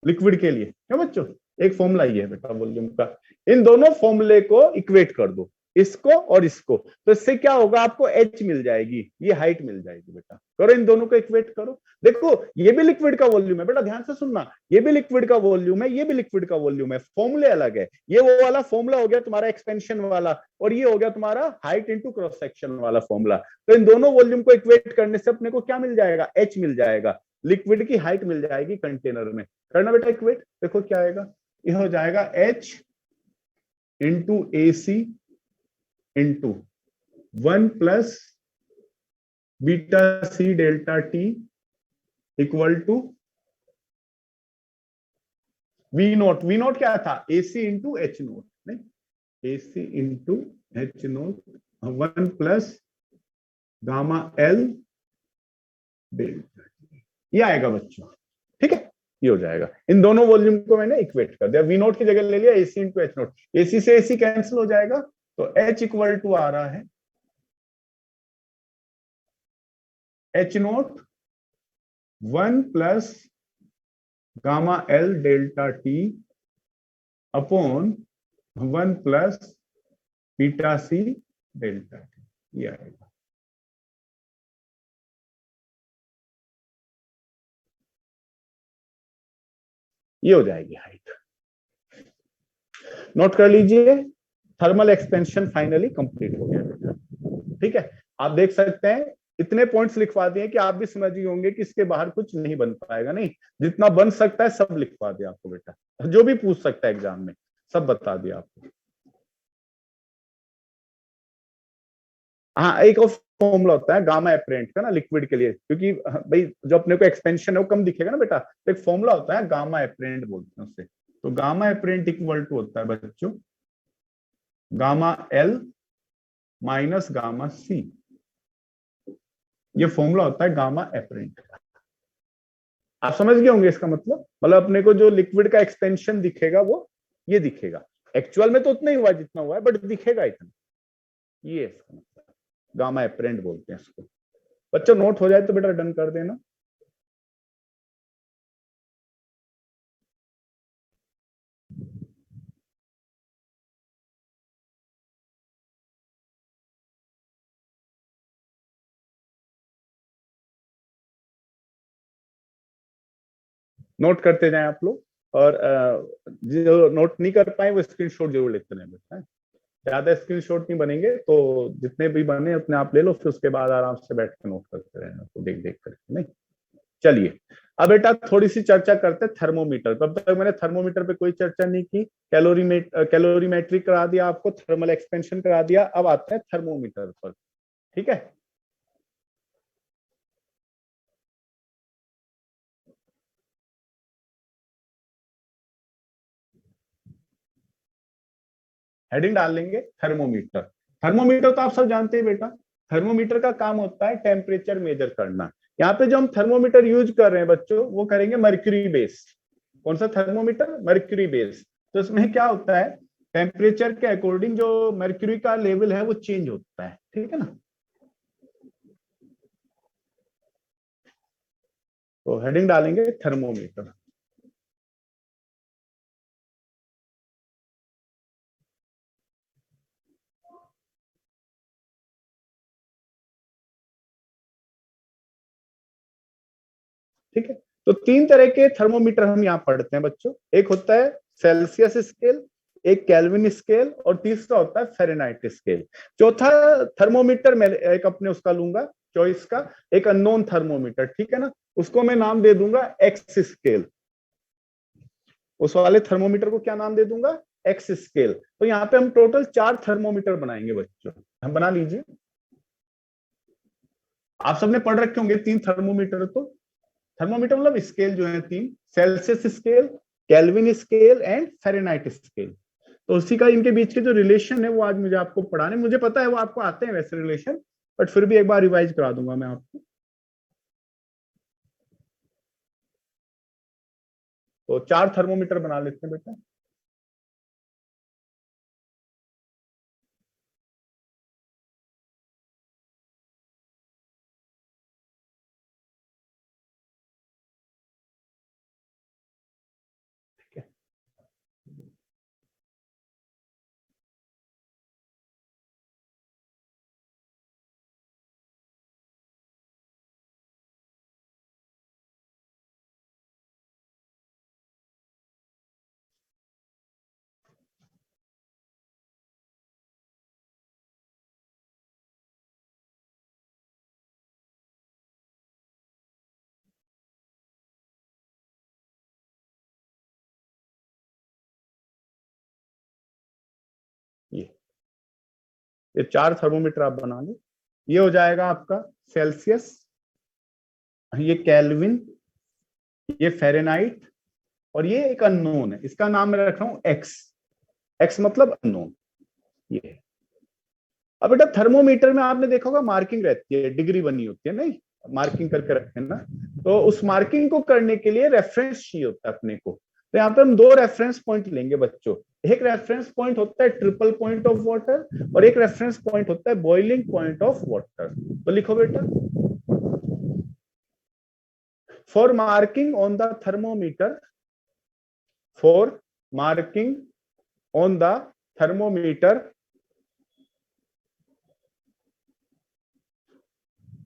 liquid के लिए। क्या बच्चों? एक फॉर्मूला ही है बेटा वॉल्यूम का। इन दोनों फॉर्मूले को इक्वेट कर दो, इसको और इसको, तो इससे क्या होगा? आपको एच मिल जाएगी, ये हाइट मिल जाएगी बेटा। करो इन दोनों को इक्वेट करो। देखो ये भी लिक्विड का वॉल्यूम है बेटा, ध्यान से सुनना। ये भी लिक्विड का वॉल्यूम है, ये भी लिक्विड का वॉल्यूम है, फॉर्मूले अलग है। ये वो वाला फॉर्मूला हो गया तुम्हारा एक्सपेंशन वाला, और ये हो गया तुम्हारा हाइट इंटू क्रॉस सेक्शन वाला फॉर्मूला। तो इन दोनों वॉल्यूम को इक्वेट करने से अपने को क्या मिल जाएगा? एच मिल जाएगा, लिक्विड की हाइट मिल जाएगी कंटेनर में। करना बेटा इक्वेट, देखो क्या आएगा। यह हो जाएगा H into A C into 1 plus beta C delta T equal to V nought. V nought क्या था? एसी इंटू एच नोट, नहीं, AC into H nought 1 plus gamma L delta T. ये आएगा बच्चों, ठीक है। ये हो जाएगा। इन दोनों वॉल्यूम को मैंने इक्वेट कर दिया, वी नोट की जगह ले लिया AC into H nought. AC से एसी कैंसिल हो जाएगा, तो एच इक्वल टू आ रहा है H nought 1 plus gamma L delta T upon 1 plus beta C delta T. ये आएगा। ये हो जाएगी हाइट। नोट कर लीजिए, थर्मल एक्सपेंशन फाइनली कंप्लीट हो गया बेटा, ठीक है। आप देख सकते हैं इतने पॉइंट्स लिखवा दिए कि आप भी समझ गए होंगे कि इसके बाहर कुछ नहीं बन पाएगा। नहीं, जितना बन सकता है सब लिखवा दिया आपको बेटा, जो भी पूछ सकता है एग्जाम में सब बता दिया आपको। हाँ, एक और फॉर्मूला होता है गामा एपरेंट का ना लिक्विड के लिए, क्योंकि भाई जो अपने को एक्सपेंशन है वो कम दिखेगा ना बेटा, तो एक फॉर्मूला होता है गामा एपरेंट बोलते हैं उससे। तो गामा एपरेंट इक्वल टू होता है बच्चों गामा एल माइनस गामा सी। ये फॉर्मूला होता है गामा एपरेंट का। आप समझ गए होंगे इसका मतलब अपने को जो लिक्विड का एक्सपेंशन दिखेगा वो ये दिखेगा। एक्चुअल में तो उतना ही हुआ जितना हुआ है, बट दिखेगा इतना। ये इसका मतलब गामा एपरेंट बोलते हैं इसको। बच्चों नोट हो जाए तो बेटा डन कर देना। नोट करते जाएं आप लोग, और जो नोट नहीं कर पाए वो स्क्रीनशॉट जरूर लेते रहें बेटा। ज्यादा स्क्रीनशॉट नहीं बनेंगे, तो जितने भी बने उतने आप ले लो, फिर उसके बाद आराम से बैठ के नोट करते रहना, तो देख देख करके। नहीं, चलिए अब बेटा थोड़ी सी चर्चा करते हैं थर्मोमीटर। तब तक मैंने थर्मोमीटर पे कोई चर्चा नहीं की। कैलोरीमेट्री करा दिया आपको, थर्मल एक्सपेंशन करा दिया। अब आते हैं थर्मोमीटर पर, ठीक है। हेडिंग डाल लेंगे थर्मोमीटर। थर्मोमीटर तो आप सब जानते हैं बेटा, थर्मोमीटर का काम होता है टेम्परेचर मेजर करना। यहाँ पे जो हम थर्मोमीटर यूज कर रहे हैं बच्चों, वो करेंगे मर्क्यूरी बेस। कौन सा थर्मोमीटर? Mercury base. तो इसमें क्या होता है, टेम्परेचर के अकॉर्डिंग जो मर्क्यूरी का लेवल है वो चेंज होता है, ठीक है ना। तो हेडिंग डालेंगे थर्मोमीटर। ठीक है, तो तीन तरह के थर्मोमीटर हम यहाँ पढ़ते हैं बच्चों। एक होता है सेल्सियस स्केल, एक केल्विन स्केल, और तीसरा होता है फ़ारेनहाइट स्केल। चौथा थर्मोमीटर मैं एक अपने उसका लूंगा चॉइस का, एक अननोन थर्मोमीटर, ठीक है ना, उसको मैं नाम दे दूंगा एक्स स्केल। उस वाले थर्मोमीटर को क्या नाम दे दूंगा? X scale. तो यहाँ पे हम टोटल 4 थर्मोमीटर बनाएंगे बच्चों, हम बना लीजिए। आप सबने पढ़ रखे होंगे 3 थर्मोमीटर। तो थर्मोमीटर मतलब स्केल जो है 3, Celsius scale, kelvin scale and Fahrenheit scale. तो उसी का इनके बीच के जो रिलेशन है वो आज मुझे आपको पढ़ाने, मुझे पता है वो आपको आते हैं वैसे रिलेशन, बट फिर भी एक बार रिवाइज करा दूंगा मैं आपको। तो 4 थर्मोमीटर बना लेते हैं बेटा। ठीक है, ये ये 4 थर्मोमीटर आप बना लो। ये हो जाएगा आपका सेल्सियस, ये केल्विन, ये फ़ारेनहाइट, और ये एक अननोन है, इसका नाम मैं रख रहा हूं एक्स। एक्स मतलब अननोन। ये अब बेटा थर्मोमीटर में आपने देखा होगा मार्किंग रहती है, डिग्री बनी होती है, नहीं मार्किंग करके रखते हैं ना। तो उस मार्किंग को करने के लिए रेफरेंस चाहिए होता है अपने को। तो यहाँ पे हम 2 रेफरेंस पॉइंट लेंगे बच्चों। एक रेफरेंस पॉइंट होता है ट्रिपल पॉइंट ऑफ वाटर, और एक रेफरेंस पॉइंट होता है बॉइलिंग पॉइंट ऑफ वाटर। तो लिखो बेटा, for marking on the thermometer, for marking on the thermometer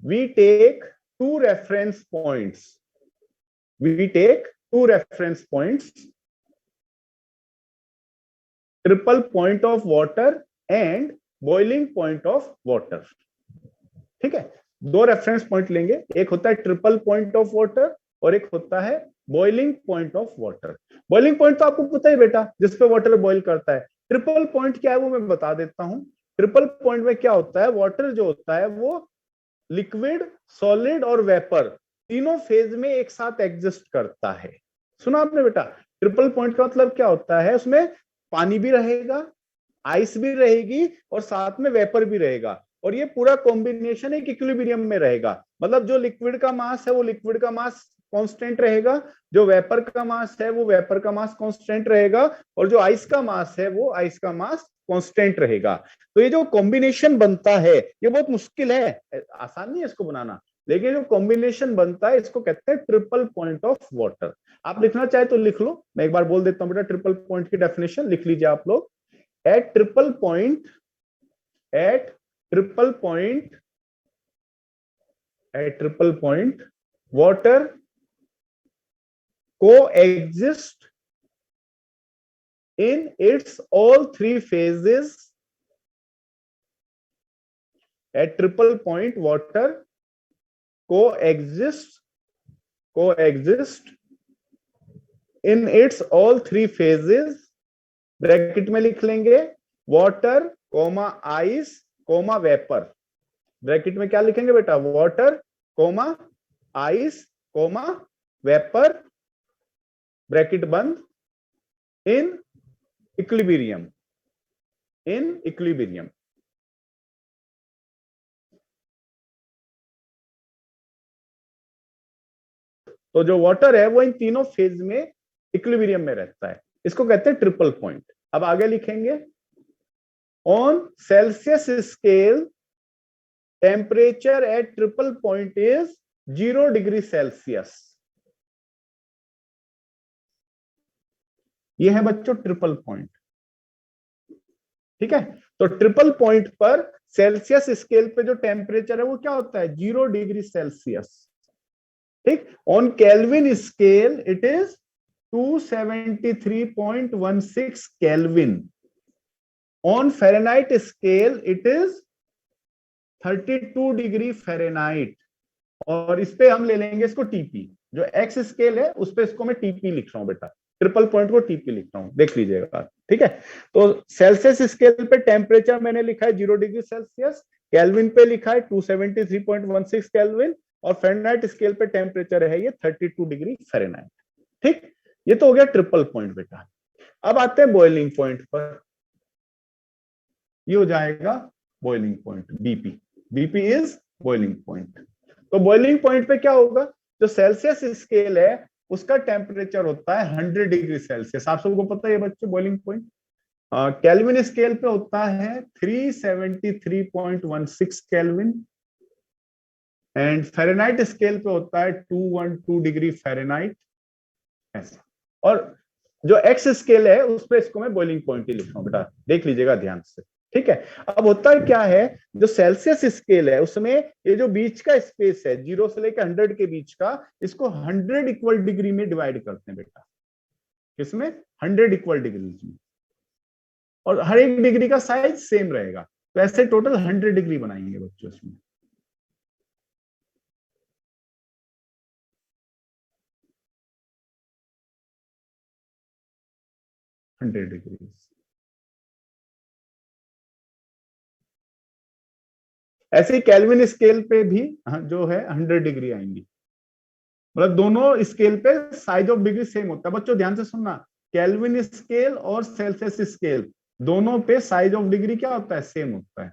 we take two reference points. We take 2 reference points, triple point of water and boiling point of water. ठीक है, 2 reference point लेंगे, एक होता है triple point of water और एक होता है boiling point of water. Boiling point तो आपको पता है बेटा, जिसपे वाटर बॉइल करता है। ट्रिपल पॉइंट क्या है वो मैं बता देता हूं। ट्रिपल पॉइंट में क्या होता है, वाटर जो होता है वो लिक्विड, सॉलिड और वेपर तीनों फेज में एक साथ एग्जिस्ट करता है। सुना आपने बेटा? ट्रिपल पॉइंट का मतलब क्या होता है, उसमें पानी भी रहेगा, आइस भी रहेगी और साथ में वेपर भी रहेगा, और ये पूरा कॉम्बिनेशन एक इक्विलिब्रियम में रहेगा। मतलब जो लिक्विड का मास है वो लिक्विड का मास कांस्टेंट रहेगा, जो वेपर का मास है वो वेपर का मास कांस्टेंट रहेगा, और जो आइस का मास है वो आइस का मास कांस्टेंट रहेगा। तो ये जो कॉम्बिनेशन बनता है ये बहुत मुश्किल है, आसान नहीं है इसको बनाना, लेकिन जो कॉम्बिनेशन बनता है इसको कहते हैं ट्रिपल पॉइंट ऑफ वाटर। आप लिखना चाहे तो लिख लो, मैं एक बार बोल देता हूं बेटा, ट्रिपल पॉइंट की डेफिनेशन लिख लीजिए आप लोग। at triple point at triple point at triple point water coexist in its all 3 phases. At triple point water coexist in its all 3 phases। Bracket में लिख लेंगे water comma ice comma vapour. Bracket में क्या लिखेंगे बेटा, water comma ice comma vapour, bracket बंद, in equilibrium. In equilibrium. तो जो वाटर है वो इन तीनों फेज में इक्विलिब्रियम में रहता है, इसको कहते हैं ट्रिपल पॉइंट। अब आगे लिखेंगे, on Celsius scale temperature at triple point is 0 degree Celsius. ये है बच्चों ट्रिपल पॉइंट, ठीक है। तो ट्रिपल पॉइंट पर सेल्सियस स्केल पे जो टेम्परेचर है वो क्या होता है, 0 डिग्री सेल्सियस, ठीक। On kelvin scale it is 273.16 kelvin. On Fahrenheit scale it is 32 degree Fahrenheit. और इस पे हम ले लेंगे इसको टीपी, जो एक्स स्केल है उस पे इसको मैं टीपी लिख रहा हूं बेटा, ट्रिपल पॉइंट को टीपी लिख रहा हूं, देख लीजिएगा, ठीक है। तो सेल्सियस स्केल पे टेम्परेचर मैंने लिखा है 0 डिग्री सेल्सियस, केल्विन पे लिखा है 273.16 केल्विन, और फ़ारेनहाइट स्केल पे टेम्परेचर है ये 32 डिग्री फ़ारेनहाइट, ठीक। ये तो हो गया ट्रिपल पॉइंट बेटा। अब आते हैं बॉइलिंग पॉइंट पर, ये हो जाएगा boiling point, BP. BP is boiling point. तो बॉइलिंग पॉइंट पे क्या होगा, जो सेल्सियस स्केल है उसका टेम्परेचर होता है 100 डिग्री सेल्सियस, आप सबको पता है बच्चों बॉइलिंग पॉइंट। केल्विन स्केल पे होता है 373.16 केल्विन, एंड फ़ारेनहाइट स्केल पे होता है 212 डिग्री फ़ारेनहाइट, ऐसा। और जो एक्स स्केल है उस पे इसको मैं बॉइलिंग पॉइंट ही लिख रहा हूं बेटा, देख लीजिएगा ध्यान से, ठीक है। अब होता है क्या है, जो सेल्सियस स्केल है उसमें ये जो बीच का स्पेस है 0 से लेकर 100 के बीच का, इसको 100 इक्वल डिग्री में डिवाइड करते हैं बेटा, किसमें, 100 इक्वल डिग्री में, और हर एक डिग्री का साइज सेम रहेगा, तो ऐसे टोटल 100 डिग्री बनाएंगे बच्चों इसमें। हंड्रेड डिग्री ऐसे ही केल्विन स्केल पे भी जो है 100 डिग्री आएंगी, मतलब दोनों स्केल पे साइज ऑफ डिग्री सेम होता है। बच्चों ध्यान से सुनना, केल्विन स्केल और सेल्सियस स्केल दोनों पे साइज ऑफ डिग्री क्या होता है, सेम होता है।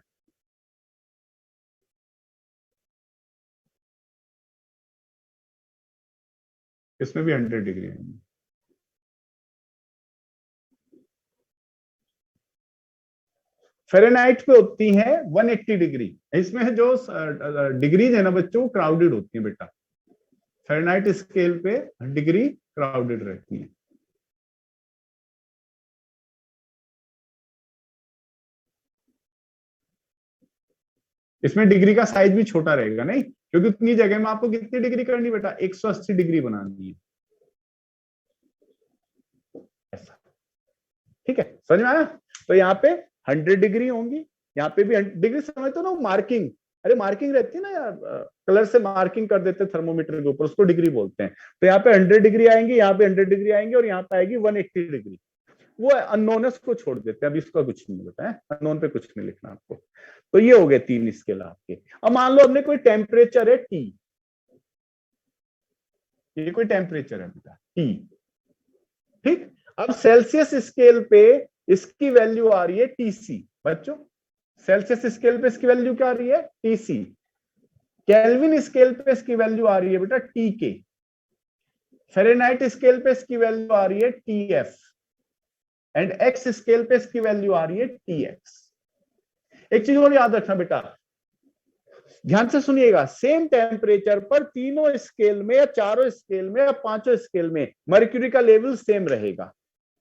इसमें भी 100 डिग्री आएंगी। फ़ारेनहाइट पे होती है 180 डिग्री, इसमें जो डिग्रीज है ना बच्चों क्राउडेड होती है बेटा, फ़ारेनहाइट स्केल पे डिग्री क्राउडेड रहती है। इसमें डिग्री का साइज भी छोटा रहेगा, नहीं, क्योंकि उतनी जगह में आपको कितनी डिग्री करनी बेटा, 180 डिग्री बनानी है, ऐसा, ठीक है, समझ में आया। तो यहाँ पे 100 डिग्री होंगी, यहाँ पे भी डिग्री समझते हो ना, मार्किंग, अरे मार्किंग रहती है ना यार, कलर से मार्किंग कर देते हैं थर्मोमीटर के ऊपर, उसको डिग्री बोलते हैं। तो यहाँ पे 100 डिग्री आएंगी, यहाँ पे 100 डिग्री आएंगी, और यहाँ पे आएगी 180 डिग्री। वो अननोनस को छोड़ देते हैं, अभी इसका कुछ नहीं होता है, अननोन पे कुछ नहीं लिखना आपको। तो ये हो गए 3 स्केल आपके। अब मान लो हमने कोई टेम्परेचर है टी, ये कोई टेम्परेचर है बेटा टी, ठीक। अब सेल्सियस स्केल पे इसकी वैल्यू आ रही है टीसी बच्चों, सेल्सियस स्केल पे इसकी वैल्यू क्या आ रही है, टीसी। केल्विन स्केल पे इसकी वैल्यू आ रही है बेटा टीके, फ़ारेनहाइट स्केल पे इसकी वैल्यू आ रही है टीएफ, एंड एक्स स्केल पे इसकी वैल्यू आ रही है टीएक्स। एक चीज और याद रखना बेटा, ध्यान से सुनिएगा, सेम टेम्परेचर पर तीनों स्केल में या चारों स्केल में या पांचों स्केल में मर्क्यूरी का लेवल सेम रहेगा।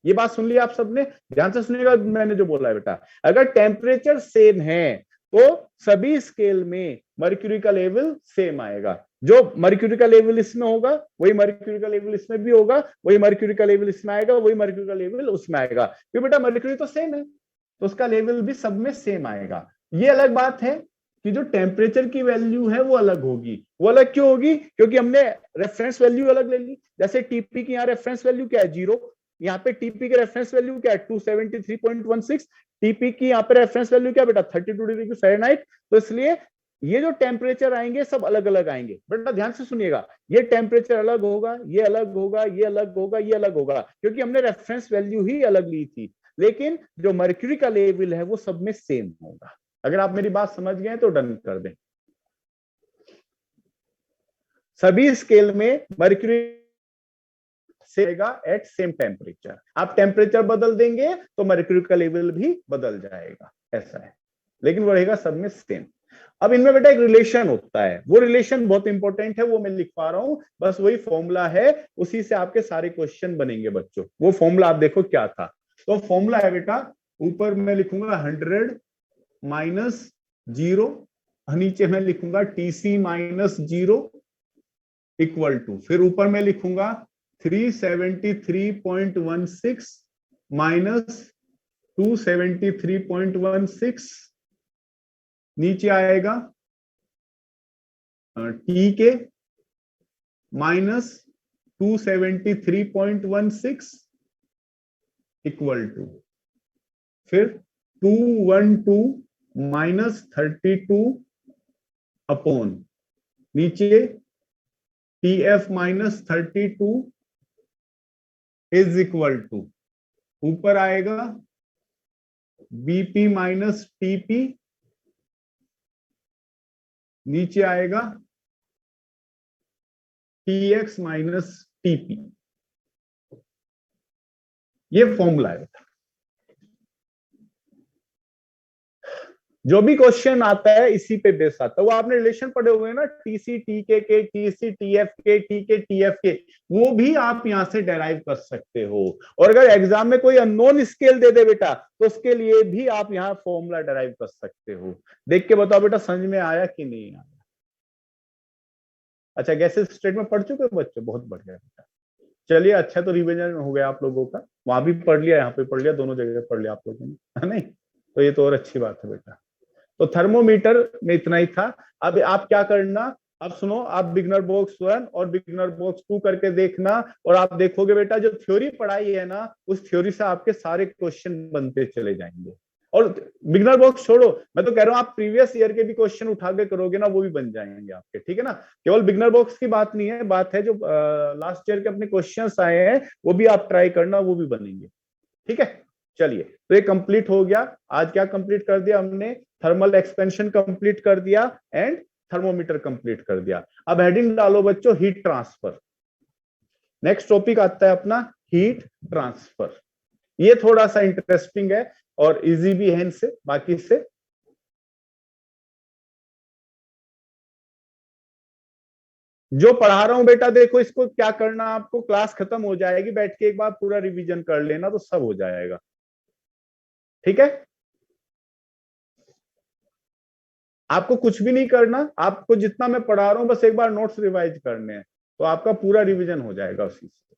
ये बात सुन लिया आप सबने, ध्यान से सुनिएगा मैंने जो बोला है बेटा, अगर टेम्परेचर सेम है तो सभी स्केल में मर्क्यूरी का लेवल सेम आएगा। जो मर्क्यूरी का लेवल इसमें होगा वही मर्क्यूरी का लेवल इसमें भी होगा, वही मर्क्यूरी का लेवल इसमें आएगा, वही मर्क्यूरी का लेवल उसमें आएगा, क्योंकि बेटा मर्क्यूरी तो सेम है तो उसका लेवल भी सब में सेम आएगा। ये अलग बात है कि जो टेम्परेचर की वैल्यू है वो अलग होगी। वो अलग क्यों होगी, क्योंकि हमने रेफरेंस वैल्यू अलग ले ली। जैसे टीपी की यहाँ रेफरेंस वैल्यू क्या है, 0, यहाँ पे टीपी की रेफरेंस वैल्यू क्या है 273.16, टीपी की यहाँ पे रेफरेंस वैल्यू क्या बेटा 32 डिग्री फ़ारेनहाइट। तो इसलिए ये जो टेम्परेचर आएंगे सब अलग अलग आएंगे। बेटा ध्यान से सुनिएगा, ये टेम्परेचर अलग होगा, ये अलग होगा, ये अलग होगा, ये अलग होगा, क्योंकि हमने रेफरेंस वैल्यू ही अलग ली थी। लेकिन जो मर्क्यूरी का लेवल है वो सब में सेम होगा। अगर आप मेरी बात समझ गए तो डन कर दें। सभी स्केल में मर्क्यूरी सेगा एट सेम टेम्परेचर। आप टेम्परेचर बदल देंगे तो मर्क्यूरी का लेवल भी बदल जाएगा, ऐसा है, लेकिन वो रहेगा सब में सेम। अब इनमें बेटा एक रिलेशन होता है, वो रिलेशन बहुत इंपॉर्टेंट है, वो मैं लिख पा रहा हूं, बस वही फॉर्मूला है, उसी से आपके सारे क्वेश्चन बनेंगे बच्चों। वो फॉर्मूला आप देखो क्या था। तो फॉर्मूला है बेटा, ऊपर मैं लिखूंगा 100 माइनस 0, नीचे मैं लिखूंगा TC माइनस 0 इक्वल टू, फिर ऊपर मैं लिखूंगा 373.16 माइनस 273.16, नीचे आएगा टी के माइनस 273.16 इक्वल टू, फिर 212 माइनस 32 अपॉन, नीचे TF minus 32 is equal to, ऊपर आएगा BP माइनस TP, नीचे आएगा TX माइनस TP। ये फॉर्मूला है। जो भी क्वेश्चन आता है इसी पे बेस आता है। वो आपने रिलेशन पढ़े हुए हैं ना, TC TK के, TC TF के, TK TF के, वो भी आप यहां से डेराइव कर सकते हो। और अगर एग्जाम में कोई अननोन स्केल दे दे बेटा तो उसके लिए भी आप यहाँ फॉर्मूला डेराइव कर सकते हो। देख के बताओ बेटा समझ में आया कि नहीं आया। अच्छा, गैसेस स्टेट में पढ़ चुके हो बच्चों, बहुत बढ़िया बेटा। चलिए अच्छा, तो रिविजन हो गया आप लोगों का, वहां भी पढ़ लिया, यहाँ पे पढ़ लिया, दोनों जगह पढ़ लिया आप लोगों ने, है नहीं? तो ये तो और अच्छी बात है बेटा। तो थर्मोमीटर में इतना ही था। अब आप क्या करना, अब सुनो, आप बिगनर बॉक्स 1 और बिगनर बॉक्स 2 करके देखना, और आप देखोगे बेटा जो थ्योरी पढ़ाई है ना, उस थ्योरी से आपके सारे क्वेश्चन बनते चले जाएंगे। और बिगनर बॉक्स छोड़ो, मैं तो कह रहा हूं आप प्रीवियस ईयर के भी क्वेश्चन उठा के करोगे ना, वो भी बन जाएंगे आपके, ठीक है ना? केवल बिगनर बॉक्स की बात नहीं है, बात है जो लास्ट ईयर के अपने क्वेश्चंस आए हैं वो भी आप ट्राई करना, वो भी बनेंगे, ठीक है? चलिए, तो ये कंप्लीट हो गया। आज क्या कंप्लीट कर दिया हमने? थर्मल एक्सपेंशन कंप्लीट कर दिया एंड थर्मोमीटर कंप्लीट कर दिया। अब हेडिंग डालो बच्चों, हीट ट्रांसफर। नेक्स्ट टॉपिक आता है अपना हीट ट्रांसफर। ये थोड़ा सा इंटरेस्टिंग है और इजी भी है इनसे, बाकी से। जो पढ़ा रहा हूं बेटा देखो, इसको क्या करना, आपको क्लास खत्म हो जाएगी, बैठ के एक बार पूरा रिवीजन कर लेना तो सब हो जाएगा, ठीक है? आपको कुछ भी नहीं करना, आपको जितना मैं पढ़ा रहा हूं बस एक बार नोट्स रिवाइज करने हैं, तो आपका पूरा रिवीजन हो जाएगा उसी से।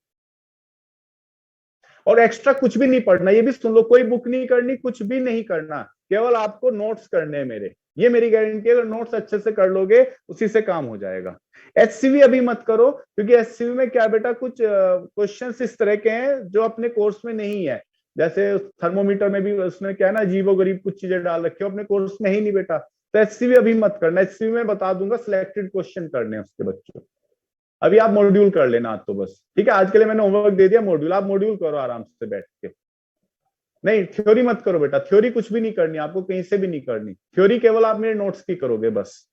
और एक्स्ट्रा कुछ भी नहीं पढ़ना, ये भी सुन लो, कोई बुक नहीं करनी, कुछ भी नहीं करना, केवल आपको नोट्स करने हैं मेरे, ये मेरी गारंटी है। अगर नोट्स अच्छे से कर लोगे उसी से काम हो जाएगा। एचसीवी अभी मत करो, क्योंकि एचसीवी में क्या बेटा, कुछ क्वेश्चंस इस तरह के हैं जो अपने कोर्स में नहीं है। जैसे थर्मोमीटर में भी उसने क्या है ना, अजीबो गरीब कुछ चीजें डाल रखी है, अपने कोर्स में ही नहीं बेटा। तो एचसीवी अभी मत करना, एचसीवी में बता दूंगा, सिलेक्टेड क्वेश्चन करने हैं उसके बच्चों। अभी आप मॉड्यूल कर लेना आज तो बस, ठीक है? आज के लिए मैंने होमवर्क दे दिया, मॉड्यूल आप मॉड्यूल करो आराम से बैठ के। नहीं, थ्योरी मत करो बेटा, थ्योरी कुछ भी नहीं करनी आपको, कहीं से भी नहीं करनी थ्योरी, केवल आप मेरे नोट्स की करोगे बस।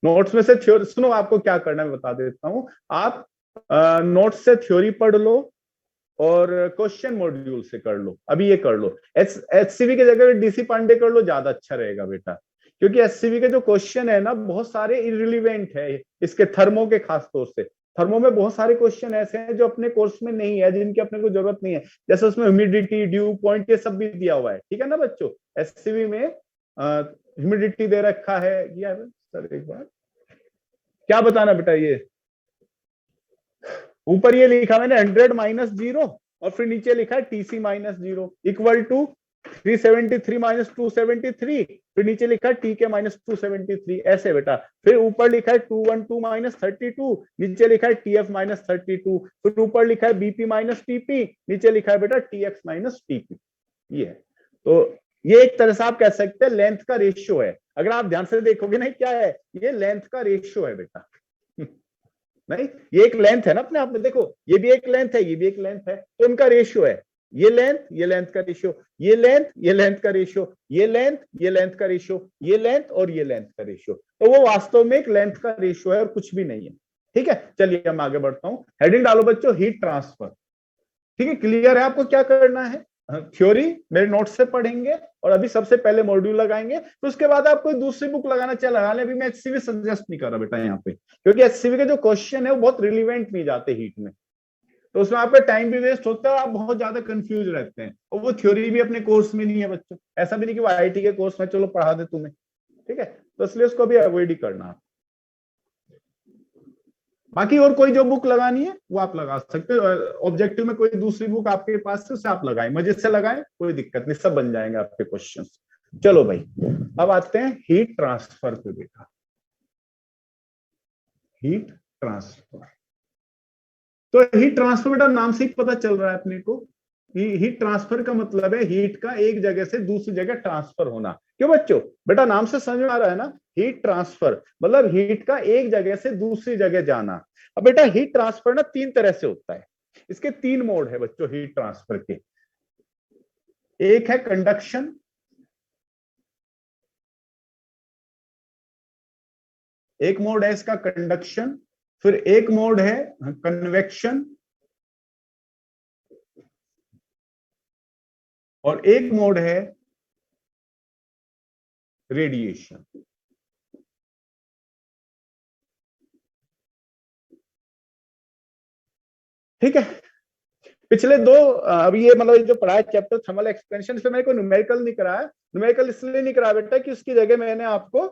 नोट्स में से थ्योरी सुनो, आपको क्या करना है मैं बता देता हूं। आप नोट्स से थ्योरी पढ़ लो और क्वेश्चन मॉड्यूल से कर लो, अभी ये कर लो। एचसीवी की जगह डीसी पांडे कर लो, ज्यादा अच्छा रहेगा बेटा, क्योंकि एचसीवी के जो क्वेश्चन है ना बहुत सारे इररिलेवेंट है, इसके थर्मो के खास तौर से। थर्मो में बहुत सारे क्वेश्चन ऐसे हैं जो अपने कोर्स में नहीं है, जिनकी अपने को जरूरत नहीं है, जैसे उसमें ह्यूमिडिटी, ड्यू पॉइंट, ये सब भी दिया हुआ है, ठीक है ना बच्चों? एचसीवी में ह्यूमिडिटी दे रखा है, किया है सर एक बार, क्या बताना बेटा? ये ऊपर ये लिखा मैंने 100 माइनस 0, और फिर नीचे लिखा है TC minus 0 equal to 373 minus 273, फिर नीचे लिखा है TK माइनस 273, ऐसे बेटा। फिर ऊपर लिखा है 212 माइनस 32, नीचे लिखा है TF माइनस 32, फिर ऊपर लिखा है BP माइनस TP, नीचे लिखा है बेटा TX माइनस TP। ये है, तो ये एक तरह से आप कह सकते हैं लेंथ का रेशियो है। अगर आप ध्यान से देखोगे ना, क्या है ये? लेंथ का रेशियो है बेटा। नहीं, ये एक लेंथ है ना अपने आप में, देखो ये भी एक लेंथ है, ये भी एक लेंथ है, तो इनका रेशियो है। ये लेंथ का रेशियो, ये लेंथ का रेशियो, ये लेंथ का रेशियो, ये लेंथ और ये लेंथ का रेशियो। तो वो वास्तव में एक लेंथ का रेशियो है और कुछ भी नहीं है। ठीक है, चलिए हम आगे बढ़ता हूं। हेडिंग डालो बच्चों, हीट ट्रांसफर। ठीक है, क्लियर है आपको क्या करना है? थ्योरी मेरे नोट से पढ़ेंगे और अभी सबसे पहले मॉड्यूल लगाएंगे, तो उसके बाद आप कोई दूसरी बुक लगाना चाहे लगा ले। अभी मैं एचसीवी सजेस्ट नहीं कर रहा बेटा यहाँ पे, क्योंकि एचसीवी के जो क्वेश्चन है वो बहुत रिलीवेंट नहीं जाते हीट में, तो उसमें आपका टाइम भी वेस्ट होता है, आप बहुत ज्यादा कंफ्यूज रहते हैं। और वो थ्योरी भी अपने कोर्स में नहीं है बच्चों, ऐसा भी नहीं कि वो आईआईटी के कोर्स में चलो पढ़ा दे तुम्हें। ठीक है, तो इसलिए उसको भी अवॉइड ही करना। बाकी और कोई जो बुक लगानी है वो आप लगा सकते हो, ऑब्जेक्टिव में कोई दूसरी बुक आपके पास से उसे आप लगाएं, मजे से लगाएं, कोई दिक्कत नहीं, सब बन जाएंगे आपके क्वेश्चन। चलो भाई, अब आते हैं हीट ट्रांसफर पे बेटा। हीट ट्रांसफर, तो हीट ट्रांसफर बेटा नाम से ही पता चल रहा है अपने को, हीट ट्रांसफर का मतलब है हीट का एक जगह से दूसरी जगह ट्रांसफर होना। क्यों बच्चों, बेटा नाम से समझ में आ रहा है ना, हीट ट्रांसफर मतलब हीट का एक जगह से दूसरी जगह जाना। अब बेटा हीट ट्रांसफर ना तीन तरह से होता है, इसके तीन मोड है बच्चों हीट ट्रांसफर के। एक है कंडक्शन, एक मोड है इसका कंडक्शन, फिर एक मोड है कन्वेक्शन, और एक मोड है रेडिएशन। ठीक है, पिछले दो अभी ये मतलब जो पढ़ा है चैप्टर थर्मल एक्सपेंशन, इसमें मेरे को न्यूमेरिकल नहीं कराया। न्यूमेरिकल इसलिए नहीं कराया बेटा कि उसकी जगह मैंने आपको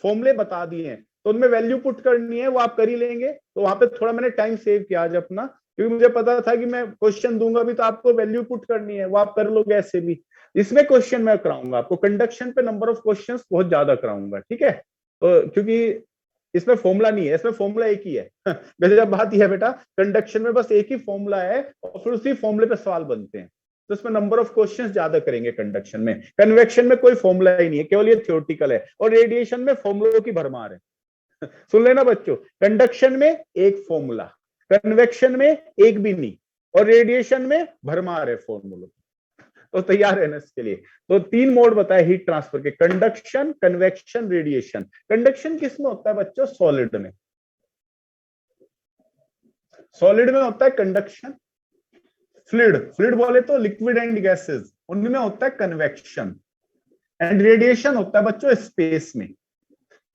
फॉर्मूले बता दिए हैं, तो उनमें वैल्यू पुट करनी है, वो आप कर ही लेंगे। तो वहां पे थोड़ा मैंने टाइम सेव किया आज अपना, क्योंकि मुझे पता था कि मैं क्वेश्चन दूंगा भी तो आपको वैल्यू पुट करनी है, वो आप कर लोगे ऐसे भी। इसमें क्वेश्चन मैं कराऊंगा आपको, कंडक्शन पे नंबर ऑफ क्वेश्चन बहुत ज्यादा कराऊंगा। ठीक है, तो क्योंकि इसमें फॉर्मूला नहीं है, इसमें फॉर्मूला एक ही है। वैसे जब बात यह है बेटा, कंडक्शन में बस एक ही फॉर्मूला है और फिर उसी फॉर्मूले पे सवाल बनते हैं, तो इसमें नंबर ऑफ क्वेश्चंस ज्यादा करेंगे कंडक्शन में। कन्वेक्शन में कोई फॉर्मूला ही नहीं है, केवल ये थ्योरेटिकल है, और रेडिएशन में फॉर्मूलों की भरमार है। सुन लेना बच्चों, कंडक्शन में एक फॉर्मूला, कन्वेक्शन में एक भी नहीं, और रेडिएशन में भरमार है फॉर्मूलों। तो तैयार है ना इसके लिए? तो तीन मोड बताए हीट ट्रांसफर के, कंडक्शन, कन्वेक्शन, रेडिएशन। कंडक्शन किस में होता है बच्चों? सॉलिड में। सॉलिड में होता है कंडक्शन। फ्लूइड, फ्लूइड बोले तो लिक्विड एंड गैसेस, उनमें होता है कन्वेक्शन। एंड रेडिएशन होता है बच्चों स्पेस में।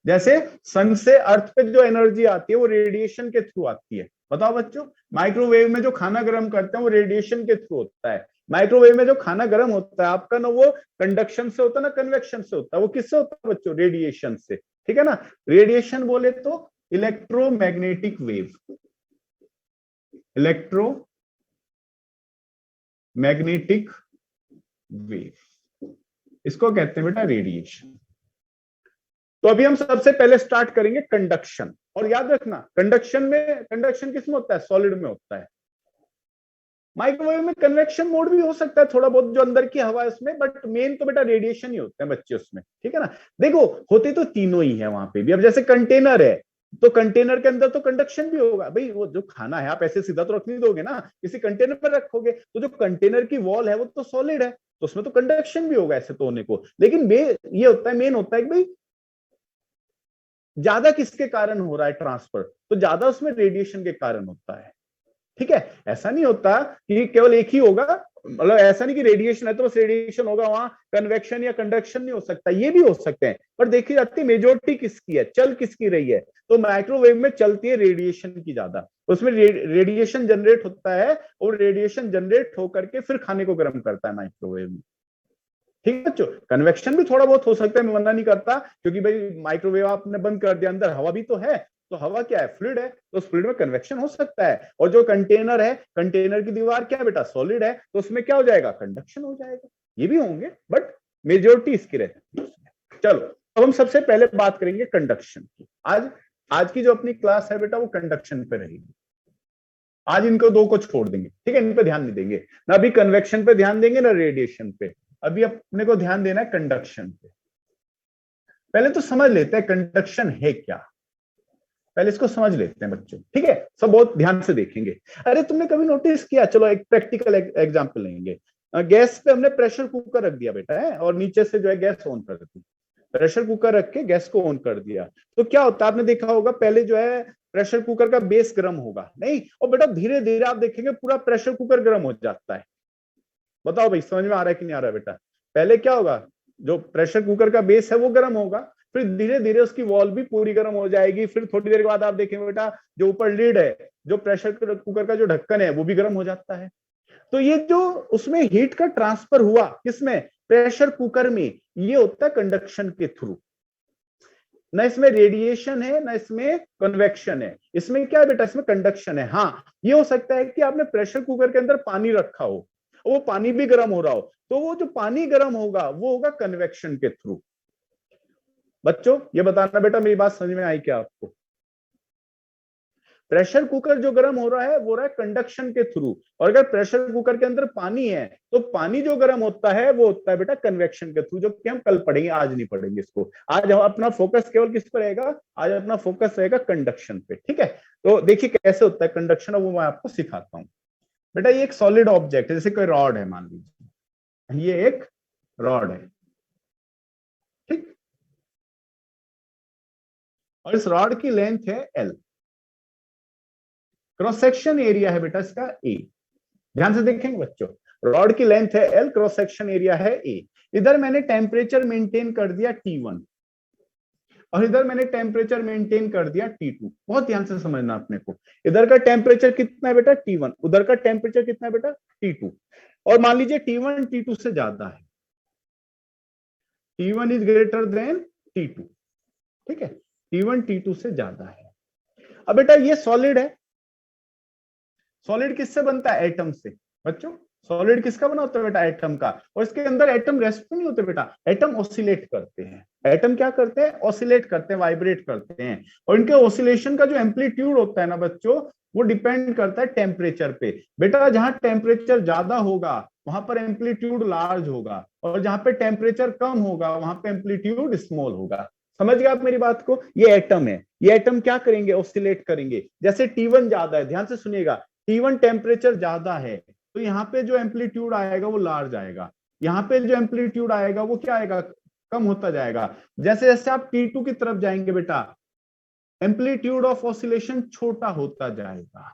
जैसे सन से अर्थ पे जो एनर्जी आती है वो रेडिएशन के थ्रू आती है। बताओ बच्चों, माइक्रोवेव में जो खाना गर्म करते हैं वो रेडिएशन के थ्रू होता है। माइक्रोवेव में जो खाना गर्म होता है आपका ना, वो कंडक्शन से होता है ना कन्वेक्शन से होता है? वो किससे होता है बच्चों? रेडिएशन से। ठीक है ना, रेडिएशन बोले तो इलेक्ट्रोमैग्नेटिक वेव, इलेक्ट्रोमैग्नेटिक वेव, इसको कहते हैं बेटा रेडिएशन। तो अभी हम सबसे पहले स्टार्ट करेंगे कंडक्शन, और याद रखना कंडक्शन किस में होता है? सॉलिड में होता है। माइक्रोवेव में कन्वेक्शन मोड भी हो सकता है थोड़ा बहुत, जो अंदर की हवा है उसमें, बट मेन तो बेटा रेडिएशन ही होते हैं बच्चे उसमें। ठीक है ना, देखो होते तो तीनों ही है वहां पे भी। अब जैसे कंटेनर है, तो कंटेनर के अंदर तो कंडक्शन भी होगा भाई, वो जो खाना है आप ऐसे सीधा तो रख नहीं दोगे ना, किसी कंटेनर पर रखोगे, तो जो कंटेनर की वॉल है वो तो सॉलिड है, तो उसमें तो कंडक्शन भी होगा ऐसे तो होने को। लेकिन ये होता है, मेन होता है कि भाई ज्यादा किसके कारण हो रहा है ट्रांसफर, तो ज्यादा उसमें रेडिएशन के कारण होता है। ठीक है, ऐसा नहीं होता कि केवल एक ही होगा, मतलब ऐसा नहीं कि रेडिएशन है तो बस रेडिएशन होगा, वहां कन्वेक्शन या कंडक्शन नहीं हो सकता, ये भी हो सकते हैं। पर देखी जाती है मेजोरिटी किसकी है, चल किसकी रही है, तो माइक्रोवेव में चलती है रेडिएशन की ज्यादा, उसमें रेडिएशन जनरेट होता है, और रेडिएशन जनरेट होकर के फिर खाने को गर्म करता है माइक्रोवेव में। ठीक है बच्चों, कन्वेक्शन भी थोड़ा बहुत हो सकता है, मैं मना नहीं करता, क्योंकि भाई माइक्रोवेव आपने बंद कर दिया, अंदर हवा भी तो है, तो हवा क्या है? फ्लूइड है, तो उस फ्लूइड में कन्वेक्शन हो सकता है। और जो कंटेनर है, कंटेनर की दीवार क्या है बेटा? सॉलिड है, तो उसमें क्या हो जाएगा? कंडक्शन हो जाएगा। ये भी होंगे, बट मेजोरिटी इसकी रहती है। चलो, अब हम सबसे पहले बात करेंगे कंडक्शन की। आज की जो अपनी क्लास है बेटा वो कंडक्शन पे रहेगी। आज इनको दो को छोड़ देंगे, ठीक है, इन पे ध्यान नहीं देंगे ना, अभी कन्वेक्शन पे ध्यान देंगे ना रेडिएशन पे। अभी अपने को ध्यान देना है कंडक्शन पे। पहले तो समझ लेते हैं कंडक्शन है क्या। पहले इसको समझ लेते हैं बच्चों, ठीक है, सब बहुत ध्यान से देखेंगे। अरे तुमने कभी नोटिस किया, चलो एक प्रैक्टिकल एग्जांपल लेंगे। गैस पे हमने प्रेशर कुकर रख दिया बेटा है, और नीचे से जो है गैस ऑन कर दी, प्रेशर कुकर रख के गैस को ऑन कर दिया, तो क्या होता है आपने देखा होगा, पहले जो है प्रेशर कुकर का बेस गर्म होगा नहीं, और बेटा धीरे धीरे आप देखेंगे पूरा प्रेशर कुकर गर्म हो जाता है। बताओ भाई समझ में आ रहा है कि नहीं आ रहा है बेटा? पहले क्या होगा, जो प्रेशर कुकर का बेस है वो गर्म होगा, फिर धीरे धीरे उसकी वॉल भी पूरी गर्म हो जाएगी, फिर थोड़ी देर के बाद आप देखेंगे बेटा जो ऊपर लीड है, जो प्रेशर कुकर का जो ढक्कन है वो भी गर्म हो जाता है। तो ये जो उसमें हीट का ट्रांसफर हुआ किसमें, प्रेशर कुकर में, ये होता है कंडक्शन के थ्रू। ना इसमें रेडिएशन है ना इसमें कन्वेक्शन है, इसमें क्या है बेटा, इसमें कंडक्शन है। हाँ ये हो सकता है कि आपने प्रेशर कुकर के अंदर पानी रखा हो, वो पानी भी गर्म हो रहा हो, तो वो जो पानी गर्म होगा वो होगा कन्वेक्शन के थ्रू। बच्चों ये बताना बेटा मेरी बात समझ में आई क्या आपको? प्रेशर कुकर जो गर्म हो रहा है वो रहा है कंडक्शन के थ्रू, और अगर प्रेशर कुकर के अंदर पानी है तो पानी जो गर्म होता है वो होता है बेटा कन्वेक्शन के थ्रू, जो कि हम कल पढ़ेंगे, आज नहीं पढ़ेंगे इसको। आज हम अपना फोकस केवल किस पर रहेगा, आज अपना फोकस रहेगा कंडक्शन पे, ठीक है। तो देखिए कैसे होता है कंडक्शन, वो मैं आपको सिखाता हूं। बेटा ये एक सॉलिड ऑब्जेक्ट है, जैसे कोई रॉड है मान लीजिए, ये एक रॉड है, ठीक, और इस रॉड की लेंथ है L, क्रॉस सेक्शन एरिया है बेटा इसका A। ध्यान से देखेंगे बच्चों, रॉड की लेंथ है L, क्रॉस सेक्शन एरिया है A। इधर मैंने टेम्परेचर मेंटेन कर दिया T1, और इधर मैंने टेम्परेचर मेंटेन कर दिया T2। बहुत ध्यान से समझना अपने को, इधर का टेम्परेचर कितना है बेटा T1, उधर का टेम्परेचर कितना है बेटा T2, और मान लीजिए T1 T2 से ज्यादा है, T1 is greater than T2, ठीक है, T1 T2 से ज्यादा है। अब बेटा ये सॉलिड है, सॉलिड किससे बनता है, एटम से। बच्चों सॉलिड किसका बना होता है बेटा, एटम का, और इसके अंदर एटम रेस्ट पे नहीं होते बेटा, एटम ऑसिलेट करते हैं। एटम क्या करते हैं, ऑसिलेट करते हैं, वाइब्रेट करते हैं, और इनके ऑसिलेशन का जो एम्पलीट्यूड होता है ना बच्चों, वो डिपेंड करता है टेम्परेचर पे। बेटा जहां टेम्परेचर ज्यादा होगा वहां पर एम्पलीट्यूड लार्ज होगा, और जहां पे टेम्परेचर कम होगा वहां पे एम्पलीट्यूड स्मॉल होगा। समझ गए आप मेरी बात को? ये एटम है, ये एटम क्या करेंगे, ऑसिलेट करेंगे। जैसे T1 ज्यादा है, ध्यान से सुनिएगा, T1 टेम्परेचर ज्यादा है तो यहाँ पे जो एम्पलीट्यूड आएगा वो लार्ज आएगा, यहाँ पे जो एम्पलीट्यूड आएगा वो क्या आएगा, कम होता जाएगा। जैसे जैसे आप T2 की तरफ जाएंगे बेटा, एम्पलीट्यूड ऑफ ऑसिलेशन छोटा होता जाएगा।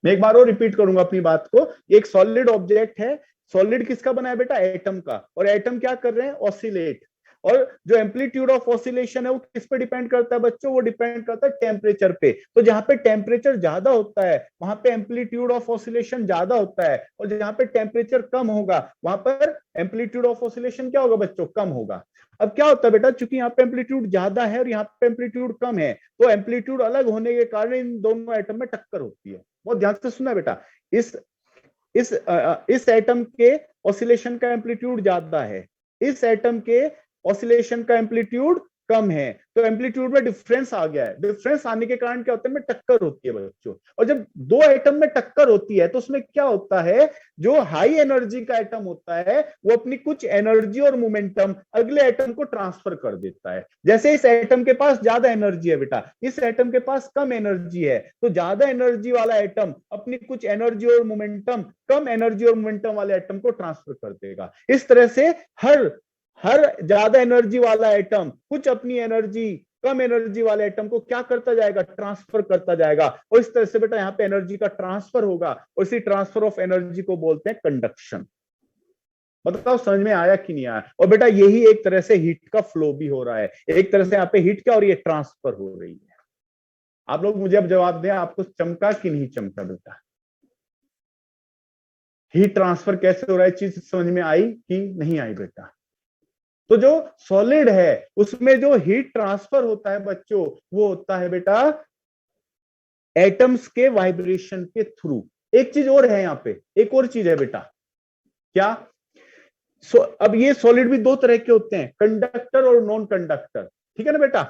मैं एक बार और रिपीट करूंगा अपनी बात को, एक सॉलिड ऑब्जेक्ट है, सॉलिड किसका बना है बेटा, एटम का, और एटम क्या कर रहे हैं, ऑसिलेट, और जो एम्पलीट्यूड ऑफ ऑसिलेशन है वो किस पे डिपेंड करता है बच्चों, वो डिपेंड करता है टेम्परेचर पे। तो जहां पे टेम्परेचर ज्यादा होता है वहां पे एम्पलीट्यूड ऑफ ऑसिलेशन ज्यादा होता है, और जहां पे टेम्परेचर कम होगा वहां पर एम्पलीट्यूड ऑफ ऑसिलेशन क्या होगा बच्चों, कम होगा। अब क्या होता है बेटा, चूंकि यहाँ पे एम्पलीट्यूड ज्यादा है और यहाँ पे एम्पलीट्यूड कम है, तो एम्पलीट्यूड अलग होने के कारण इन दोनों एटम में टक्कर होती है। बहुत ध्यान से सुनना बेटा, इस इस एटम के ऑसिलेशन का एम्पलीट्यूड ज्यादा है, इस एटम के ऑसिलेशन का एम्पलीट्यूड कम है, तो एम्पलीट्यूड में डिफरेंस आ गया है। डिफरेंस आने के कारण क्या होता है, में टक्कर होती है बच्चों। और जब दो एटम में टक्कर होती है तो उसमें क्या होता है, जो हाई एनर्जी का एटम होता है वो अपनी कुछ एनर्जी और मोमेंटम अगले एटम को ट्रांसफर कर देता है। जैसे इस एटम के पास ज्यादा एनर्जी है बेटा, इस एटम के पास कम एनर्जी है, तो ज्यादा एनर्जी वाला एटम अपनी कुछ एनर्जी और मोमेंटम कम एनर्जी और मोमेंटम वाले एटम को ट्रांसफर कर देगा। इस तरह से हर ज्यादा एनर्जी वाला एटम कुछ अपनी एनर्जी कम एनर्जी वाले एटम को क्या करता जाएगा, ट्रांसफर करता जाएगा, और इस तरह से बेटा यहाँ पे एनर्जी का ट्रांसफर होगा, और इसी ट्रांसफर ऑफ एनर्जी को बोलते हैं कंडक्शन। बताओ समझ में आया कि नहीं आया? और बेटा यही एक तरह से हीट का फ्लो भी हो रहा है, एक तरह से यहाँ पे हीट क्या हो रही है, ट्रांसफर हो रही है। आप लोग मुझे अब जवाब दें, आपको चमका कि नहीं चमका बेटा? हीट ट्रांसफर कैसे हो रहा है, चीज समझ में आई कि नहीं आई बेटा? तो जो सॉलिड है उसमें जो हीट ट्रांसफर होता है बच्चों, वो होता है बेटा एटम्स के वाइब्रेशन के थ्रू। एक चीज और है यहाँ पे, एक और चीज है बेटा, क्या? अब ये सॉलिड भी दो तरह के होते हैं, कंडक्टर और नॉन कंडक्टर, ठीक है ना बेटा?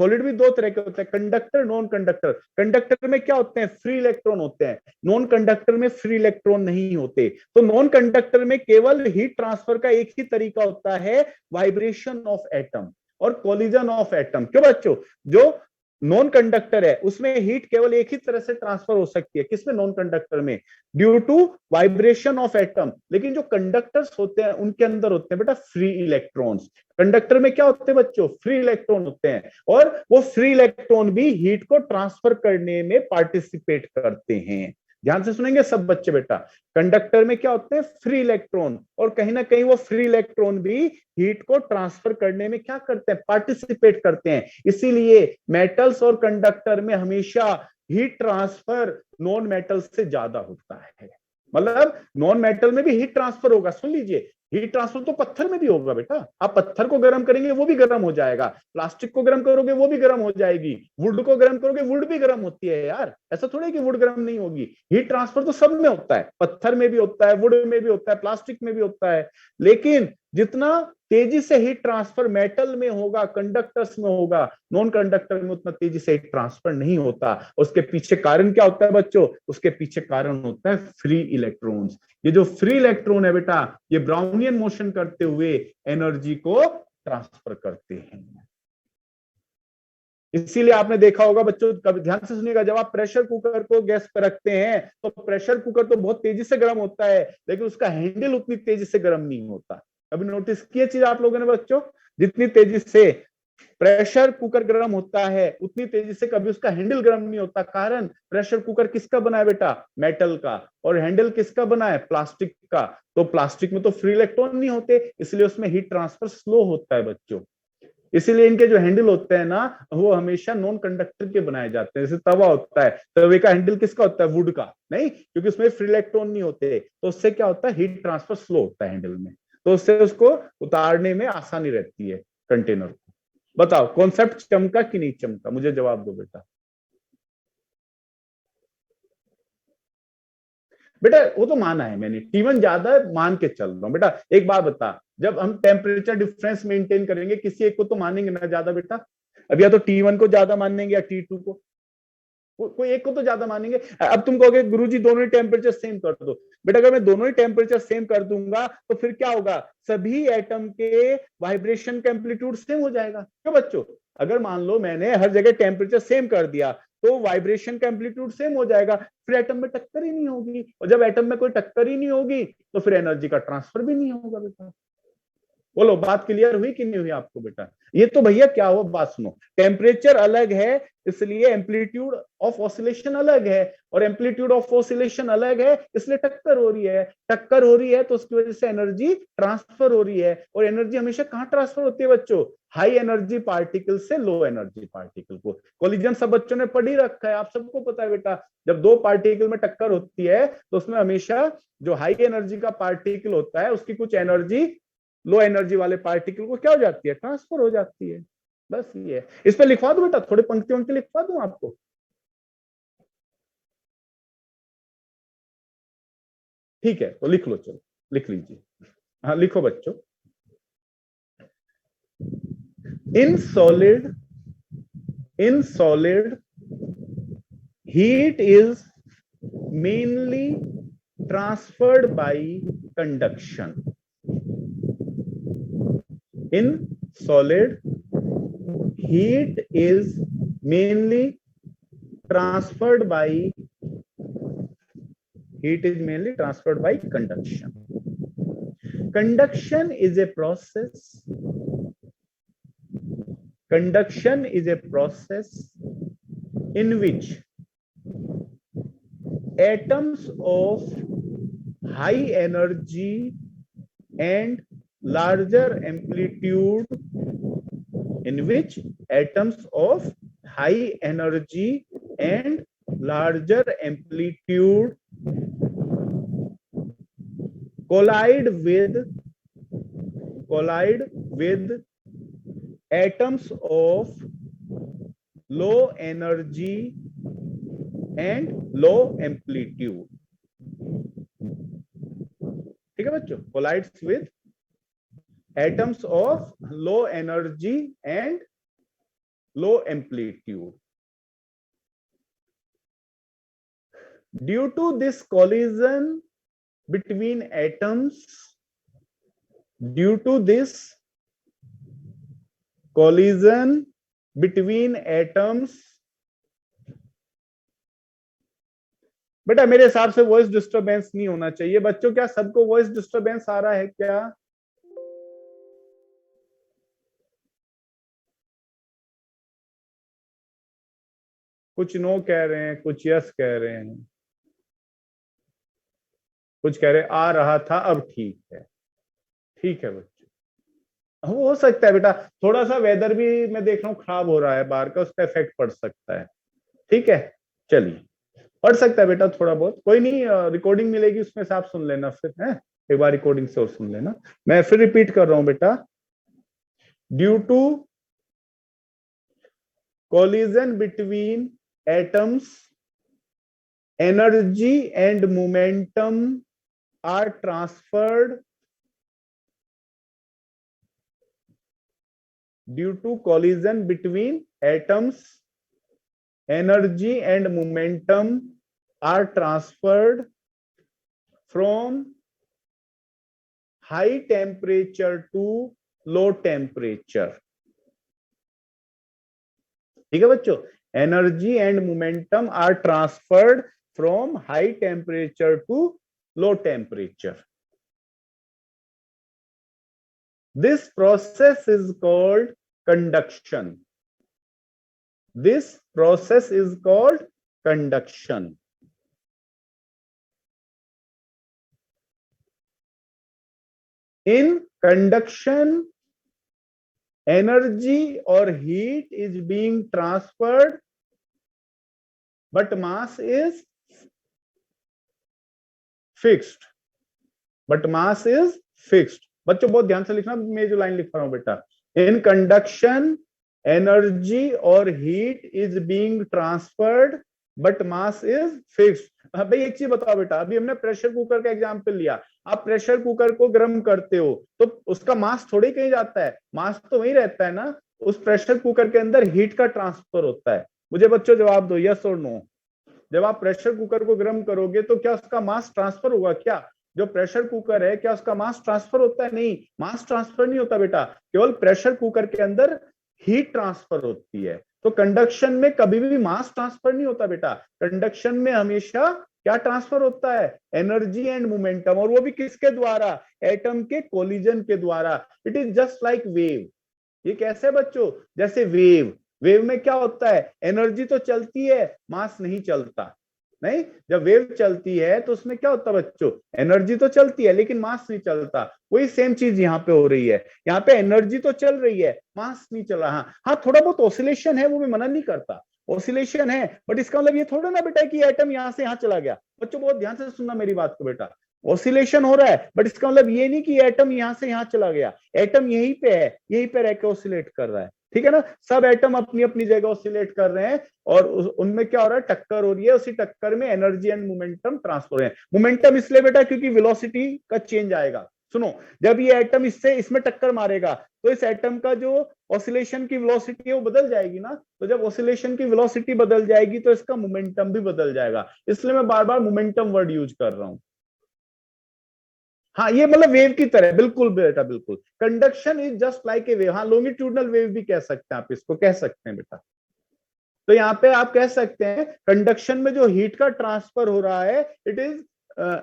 सॉलिड भी दो तरह के होते हैं, कंडक्टर, नॉन कंडक्टर। कंडक्टर में क्या होते हैं, फ्री इलेक्ट्रॉन होते हैं, नॉन कंडक्टर में फ्री इलेक्ट्रॉन नहीं होते। तो नॉन कंडक्टर में केवल हीट ट्रांसफर का एक ही तरीका होता है, वाइब्रेशन ऑफ एटम। और कोलिजन ऑफ एटम। क्यों बच्चों? जो नॉन कंडक्टर है उसमें हीट केवल एक ही तरह से ट्रांसफर हो सकती है, किसमें? नॉन कंडक्टर में, due to vibration of atom. लेकिन जो कंडक्टर्स होते हैं उनके अंदर होते हैं बेटा फ्री इलेक्ट्रॉन्स। कंडक्टर में क्या होते हैं बच्चों? फ्री इलेक्ट्रॉन होते हैं, और वो फ्री इलेक्ट्रॉन भी हीट को ट्रांसफर करने में पार्टिसिपेट करते हैं। ध्यान से सुनेंगे सब बच्चे बेटा, कंडक्टर में क्या होते हैं? फ्री इलेक्ट्रॉन, और कहीं ना कहीं वो फ्री इलेक्ट्रॉन भी हीट को ट्रांसफर करने में क्या करते हैं? पार्टिसिपेट करते हैं। इसीलिए मेटल्स और कंडक्टर में हमेशा हीट ट्रांसफर नॉन मेटल से ज्यादा होता है। मतलब नॉन मेटल में भी हीट ट्रांसफर होगा, सुन लीजिए, हीट ट्रांसफर तो पत्थर में भी होगा बेटा। आप पत्थर को गर्म करेंगे वो भी गर्म हो जाएगा, प्लास्टिक को गर्म करोगे वो भी गर्म हो जाएगी, वुड को गर्म करोगे वुड भी गर्म होती है यार, ऐसा थोड़ा है कि वुड गर्म नहीं होगी। हीट ट्रांसफर तो सब में होता है, पत्थर में भी होता है, वुड में भी होता है, प्लास्टिक में भी होता है। लेकिन जितना तेजी से हीट ट्रांसफर मेटल में होगा, कंडक्टर्स में होगा, नॉन कंडक्टर में उतना तेजी से हीट ट्रांसफर नहीं होता। उसके पीछे कारण क्या होता है बच्चों? उसके पीछे कारण होता है फ्री इलेक्ट्रॉन्स। ये जो फ्री इलेक्ट्रॉन है बेटा, ये ब्राउनियन मोशन करते हुए एनर्जी को ट्रांसफर करते हैं। इसीलिए आपने देखा होगा बच्चों, कभी ध्यान से सुनिएगा, जब आप प्रेशर कुकर को गैस पर रखते हैं तो प्रेशर कुकर तो बहुत तेजी से गर्म होता है, लेकिन उसका हैंडल उतनी तेजी से गर्म नहीं होता। कभी नोटिस किया चीज आप लोगों ने बच्चों? जितनी तेजी से प्रेशर कुकर गर्म होता है उतनी तेजी से कभी उसका हैंडल गर्म नहीं होता। कारण, प्रेशर कुकर किसका बना है बेटा? मेटल का। और हैंडल किसका बना है? प्लास्टिक का। तो प्लास्टिक में तो फ्री इलेक्ट्रॉन नहीं होते, इसलिए उसमें हीट ट्रांसफर स्लो होता है बच्चों। इसीलिए इनके जो हैंडल होते हैं ना, वो हमेशा नॉन कंडक्टर के बनाए जाते हैं। जैसे तवा होता है, तवे का हैंडल किसका होता है? वुड का। नहीं, क्योंकि उसमें फ्री इलेक्ट्रॉन नहीं होते, तो उससे क्या होता है? हीट ट्रांसफर स्लो होता है हैंडल में, तो उससे उसको उतारने में आसानी रहती है कंटेनर को। बताओ कॉन्सेप्ट चमका कि नहीं चमका? मुझे जवाब दो बेटा। बेटा वो तो माना है मैंने, T1 ज्यादा है, मान के चल रहा हूं बेटा। एक बात बता, जब हम टेम्परेचर डिफरेंस मेंटेन करेंगे किसी एक को तो मानेंगे ना ज्यादा बेटा। अब या तो T1 को ज्यादा मानेंगे या T2 को, कोई एक को तो ज्यादा मानेंगे। अब तुम कहोगे गुरुजी दोनों ही टेम्परेचर सेम कर दो। बेटा अगर मैं दोनों ही टेम्परेचर सेम कर दूंगा तो फिर क्या होगा? सभी एटम के वाइब्रेशन का एम्पलीट्यूड सेम हो जाएगा। क्यों बच्चों? अगर मान लो मैंने हर जगह टेम्परेचर सेम कर दिया तो वाइब्रेशन का एम्पलीट्यूड सेम हो जाएगा, फिर एटम में टक्कर ही नहीं होगी, और जब एटम में कोई टक्कर ही नहीं होगी तो फिर एनर्जी का ट्रांसफर भी नहीं होगा बेटा। बोलो बात क्लियर हुई कि नहीं हुई आपको बेटा? ये तो भैया क्या हुआ, बात सुनो, टेम्परेचर अलग है इसलिए एम्पलीट्यूड ऑफ ऑसिलेशन अलग है, और एम्पलीट्यूड ऑफ ऑसिलेशन अलग है इसलिए टक्कर हो रही है। टक्कर हो रही है तो उसकी वजह से एनर्जी ट्रांसफर हो रही है, और एनर्जी हमेशा कहां ट्रांसफर होती है बच्चों? हाई एनर्जी पार्टिकल से लो एनर्जी पार्टिकल को। कोलिजन सब बच्चों ने पढ़ ही रखा है, आप सबको पता है बेटा, जब दो पार्टिकल में टक्कर होती है तो उसमें हमेशा जो हाई एनर्जी का पार्टिकल होता है उसकी कुछ एनर्जी लो एनर्जी वाले पार्टिकल को क्या हो जाती है? ट्रांसफर हो जाती है। बस ये है। इस पे लिखवा दो बेटा, थोड़े पंक्तियों के लिखवा दूं आपको? ठीक है तो लिख लो, चलो लिख लीजिए। हाँ लिखो बच्चों। In solid heat is mainly transferred by conduction. In solid, heat is mainly transferred by conduction. Conduction is a process. Conduction is a process in which atoms of high energy and larger amplitude collide with atoms of low energy and low amplitude. ठीक है बच्चों, collides with atoms of low energy and low amplitude. Due to this collision between atoms, due to this collision between atoms। बेटा मेरे हिसाब से voice disturbance नहीं होना चाहिए बच्चों। क्या सबको वॉइस डिस्टरबेंस आ रहा है क्या? कुछ नो कह रहे हैं, कुछ यस कह रहे हैं, कुछ कह रहे आ रहा था, अब ठीक है। ठीक है बच्चों, हो सकता है बेटा थोड़ा सा वेदर भी मैं देख रहा हूँ खराब हो रहा है बाहर का, उसका इफेक्ट पड़ सकता है। ठीक है, चलिए, पढ़ सकता है बेटा थोड़ा बहुत, कोई नहीं, रिकॉर्डिंग मिलेगी उसमें से आप सुन लेना फिर है, एक बार रिकॉर्डिंग से और सुन लेना। मैं फिर रिपीट कर रहा हूं बेटा। Due to collision between atoms, energy and momentum are transferred due to collision between atoms, energy and momentum are transferred from high temperature to low temperature। ठीक है बच्चों, energy and momentum are transferred from high temperature to low temperature. This process is called conduction. This process is called conduction. In conduction energy or heat is being transferred but mass is fixed। but mass is fixed। बच्चों बहुत ध्यान से लिखना, मैं जो line लिख रहा हूं बेटा, इन कंडक्शन एनर्जी और heat is being transferred but mass is fixed. भाई एक चीज बताओ बेटा, अभी हमने प्रेशर कुकर का एग्जांपल लिया। आप प्रेशर कुकर को गर्म करते हो तो उसका मास थोड़ी कहीं जाता है, मास तो वहीं रहता है ना। उस प्रेशर कुकर के अंदर हीट का ट्रांसफर होता है। मुझे बच्चों जवाब दो, यस और नो। जब आप प्रेशर कुकर को गर्म करोगे तो क्या उसका मास ट्रांसफर होगा? क्या जो प्रेशर कुकर है क्या उसका मास ट्रांसफर होता है? नहीं, मास ट्रांसफर नहीं होता बेटा, केवल प्रेशर कुकर के अंदर हीट ट्रांसफर होती है। तो कंडक्शन में कभी भी मास ट्रांसफर नहीं होता बेटा, कंडक्शन में हमेशा क्या ट्रांसफर होता है? एनर्जी एंड मोमेंटम, और वो भी किसके द्वारा? एटम के कोलिजन के द्वारा। It is just like wave. ये कैसे बच्चों? जैसे वेव, वेव में क्या होता है? एनर्जी तो चलती है, मास नहीं चलता। नहीं, जब वेव चलती है तो उसमें क्या होता है बच्चों? एनर्जी तो चलती है लेकिन मास नहीं चलता। वही सेम चीज यहाँ पे हो रही है, यहाँ पे एनर्जी तो चल रही है, मास नहीं चल रहा। हाँ थोड़ा बहुत ऑसिलेशन है, वो भी मना नहीं करता, ऑसिलेशन है, बट इसका मतलब ये थोड़ा ना बेटा कि एटम यहाँ से यहाँ चला गया। बच्चों बहुत ध्यान से सुनना मेरी बात को बेटा, ऑसिलेशन हो रहा है बट इसका मतलब ये नहीं कि एटम यहां से यहां चला गया। एटम यहीं पे है, यहीं पे रहकर ऑसिलेट कर रहा है। ठीक है ना, सब एटम अपनी अपनी जगह ऑसिलेट कर रहे हैं और उनमें क्या हो रहा है? टक्कर हो रही है, उसी टक्कर में एनर्जी एंड मोमेंटम ट्रांसफर हो रहे हैं। मोमेंटम इसलिए बेटा क्योंकि वेलोसिटी का चेंज आएगा। सुनो, जब ये एटम इससे इसमें टक्कर मारेगा तो इस एटम का जो ऑसिलेशन की वेलोसिटी है वो बदल जाएगी ना। तो जब ऑसिलेशन की वेलोसिटी बदल जाएगी तो इसका मोमेंटम भी बदल जाएगा, इसलिए मैं बार बार मोमेंटम वर्ड यूज कर रहा हूं। हाँ ये मतलब वेव की तरह, बिल्कुल बेटा बिल्कुल। Conduction is just like a wave. हाँ लॉन्गिट्यूडनल वेव भी कह सकते हैं आप, इसको कह सकते हैं बेटा। तो यहाँ पे आप कह सकते हैं कंडक्शन में जो हीट का ट्रांसफर हो रहा है it is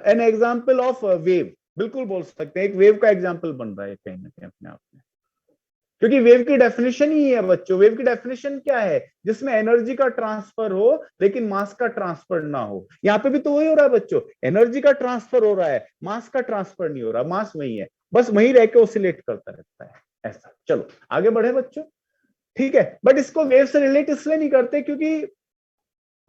an example of wave. बिल्कुल बोल सकते हैं, एक वेव का एग्जाम्पल बन रहा है कहीं ना कहीं अपने आप में, क्योंकि वेव की डेफिनेशन ही है बच्चों। वेव की डेफिनेशन क्या है? जिसमें एनर्जी का ट्रांसफर हो लेकिन मास का ट्रांसफर ना हो। यहाँ पे भी तो वही हो रहा है बच्चों, एनर्जी का ट्रांसफर हो रहा है, मास का ट्रांसफर नहीं हो रहा। मास वही है, बस वहीं रह के ऑसिलेट करता रहता है ऐसा। चलो आगे बढ़े बच्चों। ठीक है, बट इसको वेव से रिलेट इसलिए नहीं करते क्योंकि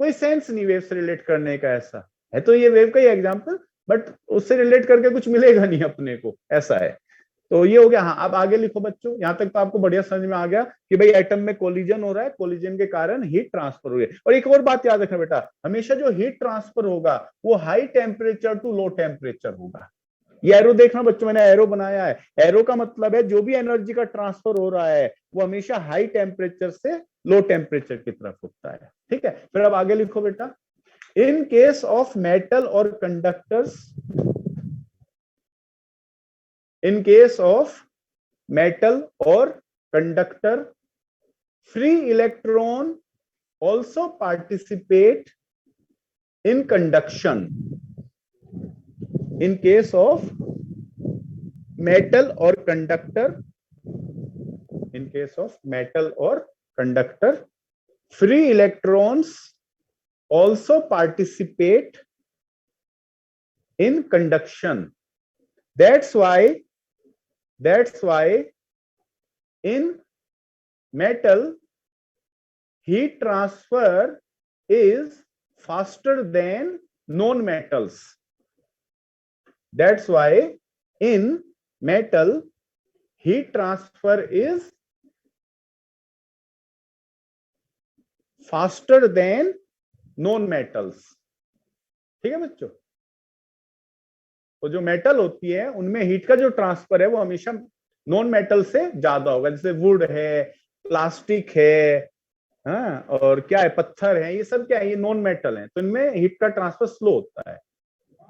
कोई सेंस नहीं वेव से रिलेट करने का। ऐसा है तो ये वेव का ही एग्जाम्पल, बट उससे रिलेट करके कुछ मिलेगा नहीं अपने को, ऐसा है। तो ये हो गया। हाँ अब आगे लिखो बच्चों, यहां तक तो आपको बढ़िया समझ में आ गया कि भाई एटम में कोलिजन हो रहा है, कोलिजन के कारण हीट ट्रांसफर हो रही है। और एक और बात याद रखना बेटा, हमेशा जो हीट ट्रांसफर होगा वो high temperature to low temperature होगा। ये एरो देखना बच्चों, मैंने एरो बनाया है। एरो का मतलब है जो भी एनर्जी का ट्रांसफर हो रहा है वो हमेशा हाई टेम्परेचर से लो टेम्परेचर की तरफ होता है। ठीक है, फिर अब आगे लिखो बेटा। इन केस ऑफ मेटल और conductors, in case of metal और conductor, free electron also participate in conduction in case of metal or conductor. In case of metal or conductor, free electrons also participate in conduction. That's why in metal heat transfer is faster than non-metals. That's why in metal heat transfer is faster than non-metals. ठीक है बच्चों, तो जो metal होती है उनमें heat का जो ट्रांसफर है वो हमेशा नॉन मेटल से ज्यादा होगा। जैसे वुड है, प्लास्टिक है, हाँ, और क्या है, पत्थर है, ये सब क्या है, ये नॉन मेटल है, तो इनमें हीट का ट्रांसफर स्लो होता है।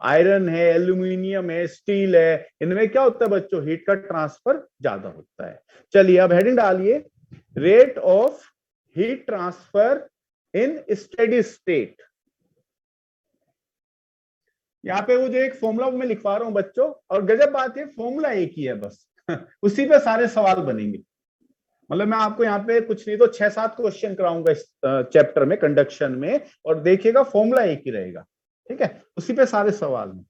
आयरन है, एल्यूमिनियम है, स्टील है, इनमें क्या होता है बच्चों, हीट का ट्रांसफर ज्यादा होता है। चलिए अब हेडिंग डालिए, rate of heat transfer in steady state. यहाँ पे वो जो एक फॉर्मूला मैं लिखवा रहा हूं बच्चों, और गजब बात है फॉर्मूला एक ही है बस उसी पे सारे सवाल बनेंगे। मतलब मैं आपको यहाँ पे कुछ नहीं तो 6-7 क्वेश्चन कराऊंगा इस चैप्टर में, कंडक्शन में, और देखिएगा फॉर्मूला एक ही रहेगा, ठीक है, उसी पे सारे सवाल हैं।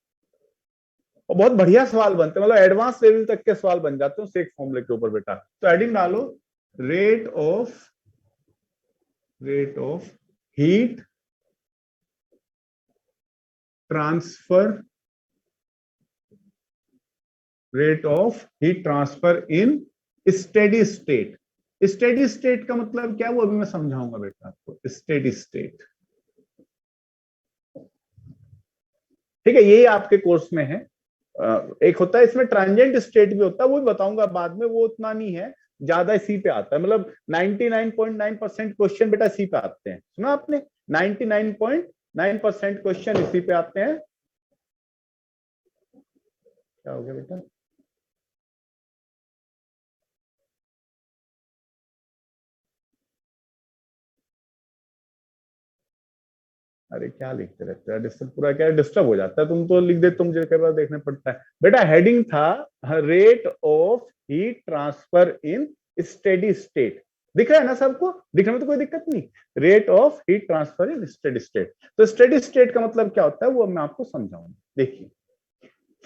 और बहुत बढ़िया सवाल बनते हैं, मतलब एडवांस लेवल तक के सवाल बन जाते हैं एक फॉर्मूले के ऊपर बेटा। तो हेडिंग डालो, rate of heat transfer in steady state. Steady state का मतलब क्या है वो अभी मैं समझाऊंगा बेटा आपको। स्टेडी स्टेट, ठीक है, यही आपके कोर्स में है। एक होता है इसमें ट्रांजिएंट स्टेट भी होता है, वो भी बताऊंगा बाद में, वो उतना नहीं है, ज्यादा इसी पे आता है। मतलब 99.9% क्वेश्चन बेटा इसी पे आते हैं, सुना आपने, 99.9% क्वेश्चन इसी पे आते हैं। क्या हो गया बेटा, अरे क्या लिखते रहते हैं, डिस्टर्ब पूरा क्या डिस्टर्ब हो जाता है, तुम तो लिख देते, मुझे कई बार देखना पड़ता है बेटा। हेडिंग था rate of heat transfer in steady state, दिख रहा है ना सबको, दिखने में तो कोई दिक्कत नहीं। Rate of heat transfer in steady state, तो स्टेडी स्टेट का मतलब क्या होता है वो मैं आपको समझाऊंगा। देखिए,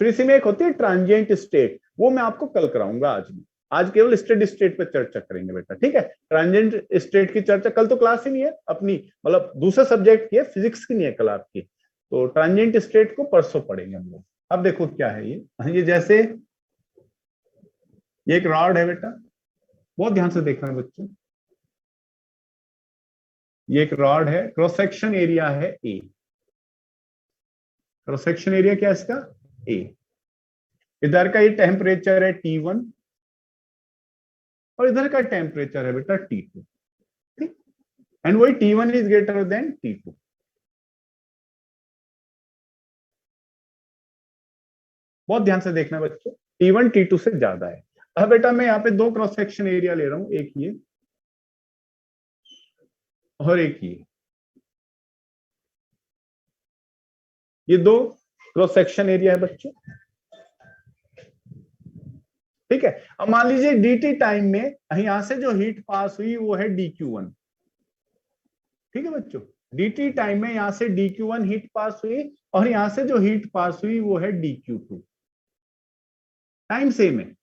फिर इसी में एक होती है ट्रांजिएंट स्टेट, वो मैं आपको कल कराऊंगा, आज नहीं, आज केवल स्टेडी स्टेट पे चर्चा करेंगे बेटा, ठीक है। ट्रांजिएंट स्टेट की चर्चा कल तो क्लास ही नहीं है अपनी, मतलब दूसरे सब्जेक्ट की है, फिजिक्स की नहीं है कल आपकी, तो ट्रांजिएंट स्टेट को परसों पढ़ेंगे हम लोग। अब देखो क्या है ये जैसे ये एक रॉड है बेटा, बहुत ध्यान से देखना है बच्चों, ये एक रॉड है, क्रॉस सेक्शन एरिया है ए, क्रॉस सेक्शन एरिया क्या है इसका, ए। इधर का ये टेम्परेचर है T1 और इधर का टेम्परेचर है बेटा T2, ठीक, एंड वही T1 is greater than T2। बहुत ध्यान से देखना बच्चों, T1 T2 से ज्यादा है। अब बेटा मैं यहाँ पे दो क्रॉस सेक्शन एरिया ले रहा हूं, एक ये और एक ये दो क्रॉस सेक्शन एरिया है बच्चों, ठीक है। अब मान लीजिए dt टाइम में यहां से जो हीट पास हुई वो है dq1, ठीक है बच्चों, dt टाइम में यहां से dq1 हीट पास हुई और यहां से जो हीट पास हुई वो है dq2, टाइम सेम है,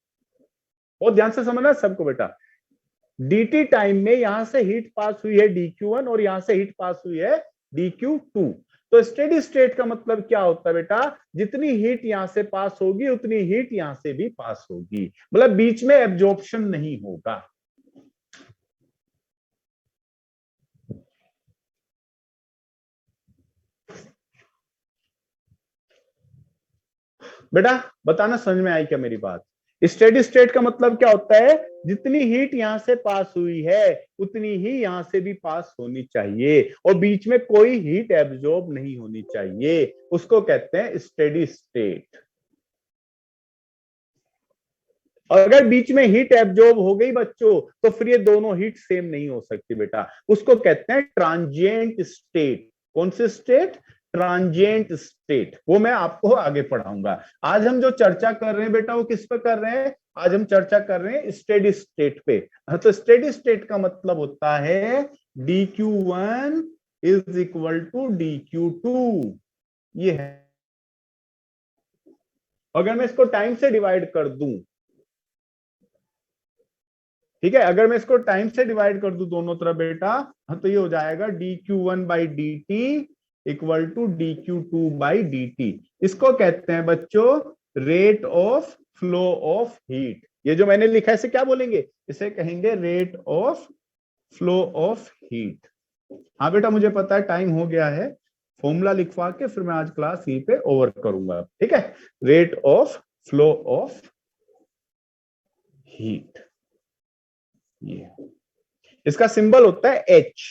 बहुत ध्यान से समझना सबको बेटा। dt टाइम में यहां से हीट पास हुई है dq1 और यहां से हीट पास हुई है dq2। तो स्टेडी स्टेट का मतलब क्या होता है बेटा, जितनी हीट यहां से पास होगी उतनी हीट यहां से भी पास होगी, मतलब बीच में एब्जॉर्प्शन नहीं होगा। बेटा बताना समझ में आई क्या मेरी बात। स्टेडी स्टेट का मतलब क्या होता है, जितनी हीट यहां से पास हुई है उतनी ही यहां से भी पास होनी चाहिए और बीच में कोई हीट एब्जॉर्ब नहीं होनी चाहिए, उसको कहते हैं स्टेडी स्टेट। अगर बीच में हीट एब्जॉर्ब हो गई बच्चों तो फिर ये दोनों हीट सेम नहीं हो सकती बेटा, उसको कहते हैं ट्रांजिएंट स्टेट। कौन सी स्टेट? Transient state. वो मैं आपको आगे पढ़ाऊंगा। आज हम जो चर्चा कर रहे हैं बेटा वो किस पे कर रहे हैं? आज हम चर्चा कर रहे हैं स्टेडी स्टेट पे। तो स्टेडी स्टेट का मतलब होता है dq1 is equal to dq2। ये है। अगर मैं इसको टाइम से डिवाइड कर दूं, ठीक है, अगर मैं इसको टाइम से डिवाइड कर दूं दोनों तरफ बेटा, हाँ, तो ये हो जाएगा dq1 by D T equal to dq2 by D T. इसको कहते हैं बच्चों rate of flow of heat. ये जो मैंने लिखा है इसे क्या बोलेंगे? इसे कहेंगे rate of flow of heat. हाँ बेटा मुझे पता है टाइम हो गया है, फॉर्मूला लिखवा के फिर मैं आज क्लास यहीं पे ओवर करूंगा। ठीक है, rate of flow of heat. ये इसका सिंबल होता है H।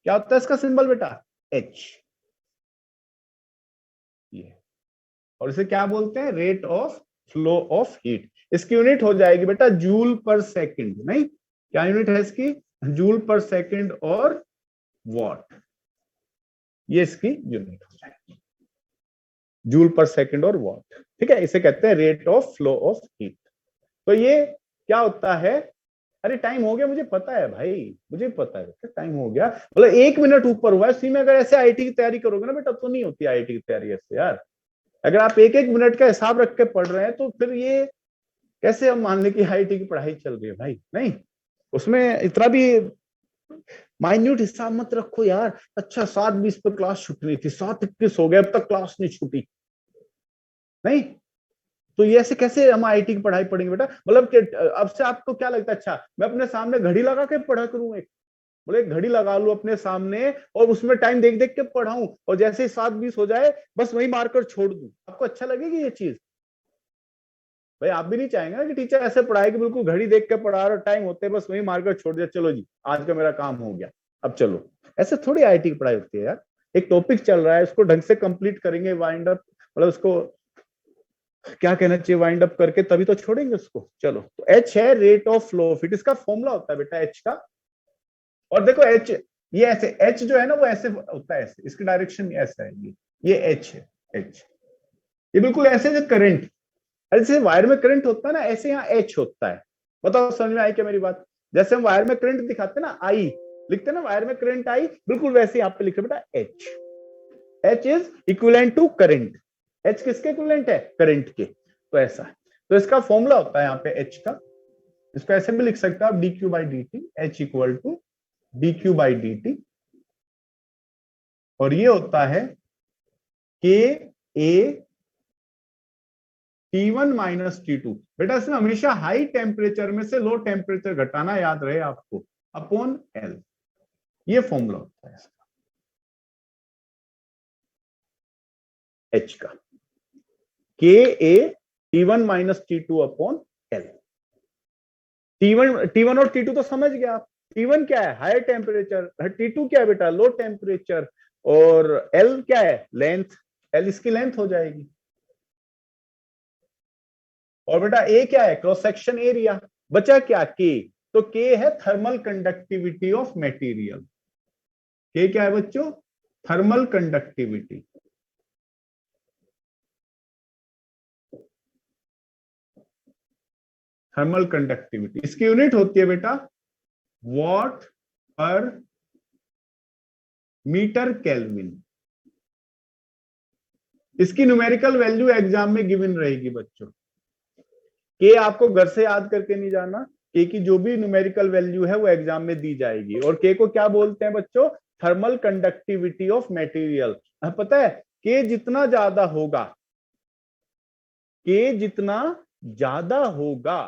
क्या होता है इसका सिंबल बेटा? H। ये, और इसे क्या बोलते हैं? Rate of flow of heat. इसकी यूनिट हो जाएगी बेटा जूल पर सेकंड। नहीं, क्या यूनिट है इसकी? जूल पर सेकंड और वॉट। ये इसकी यूनिट हो जाएगी, जूल पर सेकंड और वॉट। ठीक है, इसे कहते हैं rate of flow of heat. तो ये क्या होता है? अरे टाइम हो गया, मुझे पता है भाई, मुझे पता है टाइम हो गया। मतलब 1 मिनट ऊपर हुआ है, उसी में अगर ऐसे आईटी की तैयारी करोगे ना बेटा तो नहीं होती आईटी की तैयारी ऐसे यार। अगर आप एक एक मिनट का हिसाब रख के पढ़ रहे हैं तो फिर ये कैसे हम मान लें कि आईटी की पढ़ाई चल रही है भाई? नहीं, उसमें इतना भी माइन्यूट हिसाब मत रखो यार। अच्छा 7:20 पर क्लास छूटनी थी, 7:21 हो गया, अब तक क्लास नहीं छूटी। नहीं, तो ये ऐसे कैसे हम आईटी की पढ़ाई पढ़ेंगे बेटा? मतलब कि अब से आपको क्या लगता है? अच्छा मैं अपने सामने घड़ी लगा के पढ़ा करूं? एक बोले घड़ी लगा लूं अपने सामने और उसमें टाइम देख देख के पढ़ाऊं, और जैसे ही 7:20 हो जाए बस वही मारकर छोड़ दूं, आपको अच्छा लगेगी ये चीज? भाई आप भी नहीं चाहेंगे ना कि टीचर ऐसे पढ़ाए कि बिल्कुल घड़ी देख के पढ़ा रहा, टाइम होते बस वही मारकर छोड़ दिया, चलो जी आज का मेरा काम हो गया, अब चलो। ऐसे थोड़ी आईटी की पढ़ाई होती है यार। एक टॉपिक चल रहा है, उसको ढंग से कंप्लीट करेंगे, वाइंड अप, मतलब उसको क्या कहना चाहिए, वाइंड अप करके तभी तो छोड़ेंगे उसको। चलो, तो एच है rate of flow of heat. इसका फॉर्मूला होता है बेटा एच का। और देखो एच, ये ऐसे एच जो है ना वो ऐसे होता है, ऐसे इसकी डायरेक्शन ऐसा है, ये एच है। एच ये बिल्कुल ऐसे जो करंट, जैसे वायर में करंट होता है ना, ऐसे यहाँ एच होता है। बताओ समझ में आई क्या मेरी बात? जैसे हम वायर में करंट दिखाते हैं ना, आई लिखते हैं ना, वायर में करंट आई, बिल्कुल वैसे यहाँ पे लिखे बेटा H. H is equivalent to current. H किसके इक्विवेलेंट है? करंट के। तो ऐसा है, तो इसका फॉर्मूला होता है यहाँ पे एच का। इसको ऐसे भी लिख सकते हो आप, D Q by D T, H equal to D Q by D T. और ये होता है के ए T1 माइनस T2। बेटा इसमें हमेशा हाई टेम्परेचर में से लो टेम्परेचर घटाना, याद रहे आपको, अपॉन एल। ये फॉर्मूला होता है इसका एच का, के ए T1 minus T2 upon L. T1 और T2 तो समझ गया आप। T1 क्या है? High temperature. T2 क्या है बेटा? Low temperature. और एल क्या है? लेंथ। एल इसकी लेंथ हो जाएगी। और बेटा ए क्या है? Cross section area. बचा क्या? के। तो के है थर्मल कंडक्टिविटी ऑफ मटेरियल। के क्या है बच्चों? Thermal conductivity. थर्मल कंडक्टिविटी इसकी यूनिट होती है बेटा वॉट पर मीटर केल्विन। इसकी न्यूमेरिकल वैल्यू एग्जाम में गिवन रहेगी बच्चों। के आपको घर से याद करके नहीं जाना, के की जो भी न्यूमेरिकल वैल्यू है वो एग्जाम में दी जाएगी। और के को क्या बोलते हैं बच्चों? Thermal conductivity of material. पता है के जितना ज्यादा होगा, के जितना ज्यादा होगा,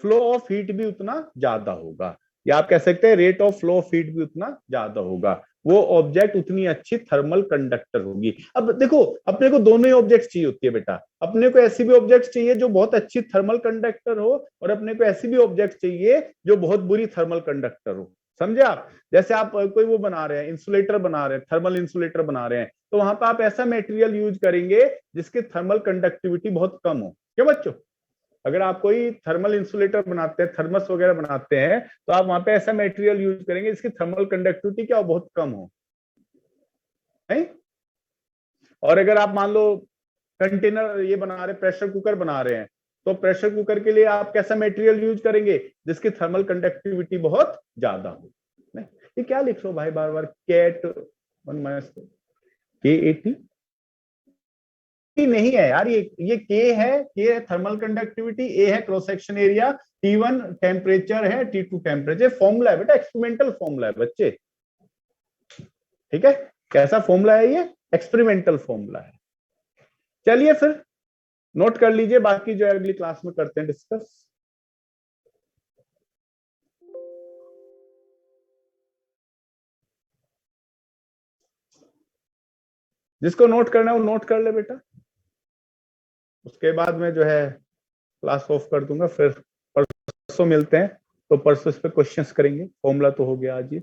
फ्लो ऑफ हीट भी उतना ज्यादा होगा। या आप कह सकते हैं rate of flow of heat भी उतना ज्यादा होगा। वो ऑब्जेक्ट उतनी अच्छी थर्मल कंडक्टर होगी। अब देखो अपने को दोनों ही ऑब्जेक्ट चाहिए होती है बेटा। अपने को ऐसी भी ऑब्जेक्ट चाहिए जो बहुत अच्छी थर्मल कंडक्टर हो, और अपने को ऐसी भी ऑब्जेक्ट चाहिए जो बहुत बुरी थर्मल कंडक्टर हो। समझे आप? जैसे आप कोई वो बना रहे हैं, इंसुलेटर बना रहे हैं, थर्मल इंसुलेटर बना रहे हैं, तो वहां पर आप ऐसा मटेरियल यूज करेंगे जिसकी थर्मल कंडक्टिविटी बहुत कम हो। क्यों बच्चों? अगर आप कोई थर्मल इंसुलेटर बनाते हैं, थर्मस वगैरह बनाते हैं, तो आप वहां पे ऐसा मटेरियल यूज करेंगे जिसकी थर्मल कंडक्टिविटी क्या हो, बहुत कम हो, नहीं? और अगर आप मान लो कंटेनर ये बना रहे, प्रेशर कुकर बना रहे हैं, तो प्रेशर कुकर के लिए आप कैसा मटेरियल यूज करेंगे जिसकी थर्मल कंडक्टिविटी बहुत ज्यादा हो। नहीं, ये क्या लिख रहे हो भाई बार बार, कैट 1 K80 नहीं है यार, ये के है थर्मल कंडक्टिविटी, ए है cross section area, T1 temperature है, T2 टेम्परेचर। फॉर्मूला है बेटा, एक्सपेरिमेंटल फॉर्मूला है बच्चे, ठीक है? कैसा फॉर्मूला है ये? एक्सपेरिमेंटल फॉर्मूला है। चलिए फिर नोट कर लीजिए, बाकी जो है अगली क्लास में करते हैं डिस्कस। जिसको नोट करना है वो नोट कर ले बेटा, उसके बाद में जो है क्लास ऑफ कर दूंगा। फिर परसों मिलते हैं, तो परसों इस पे क्वेश्चंस करेंगे। फॉर्मूला तो हो गया आज ये।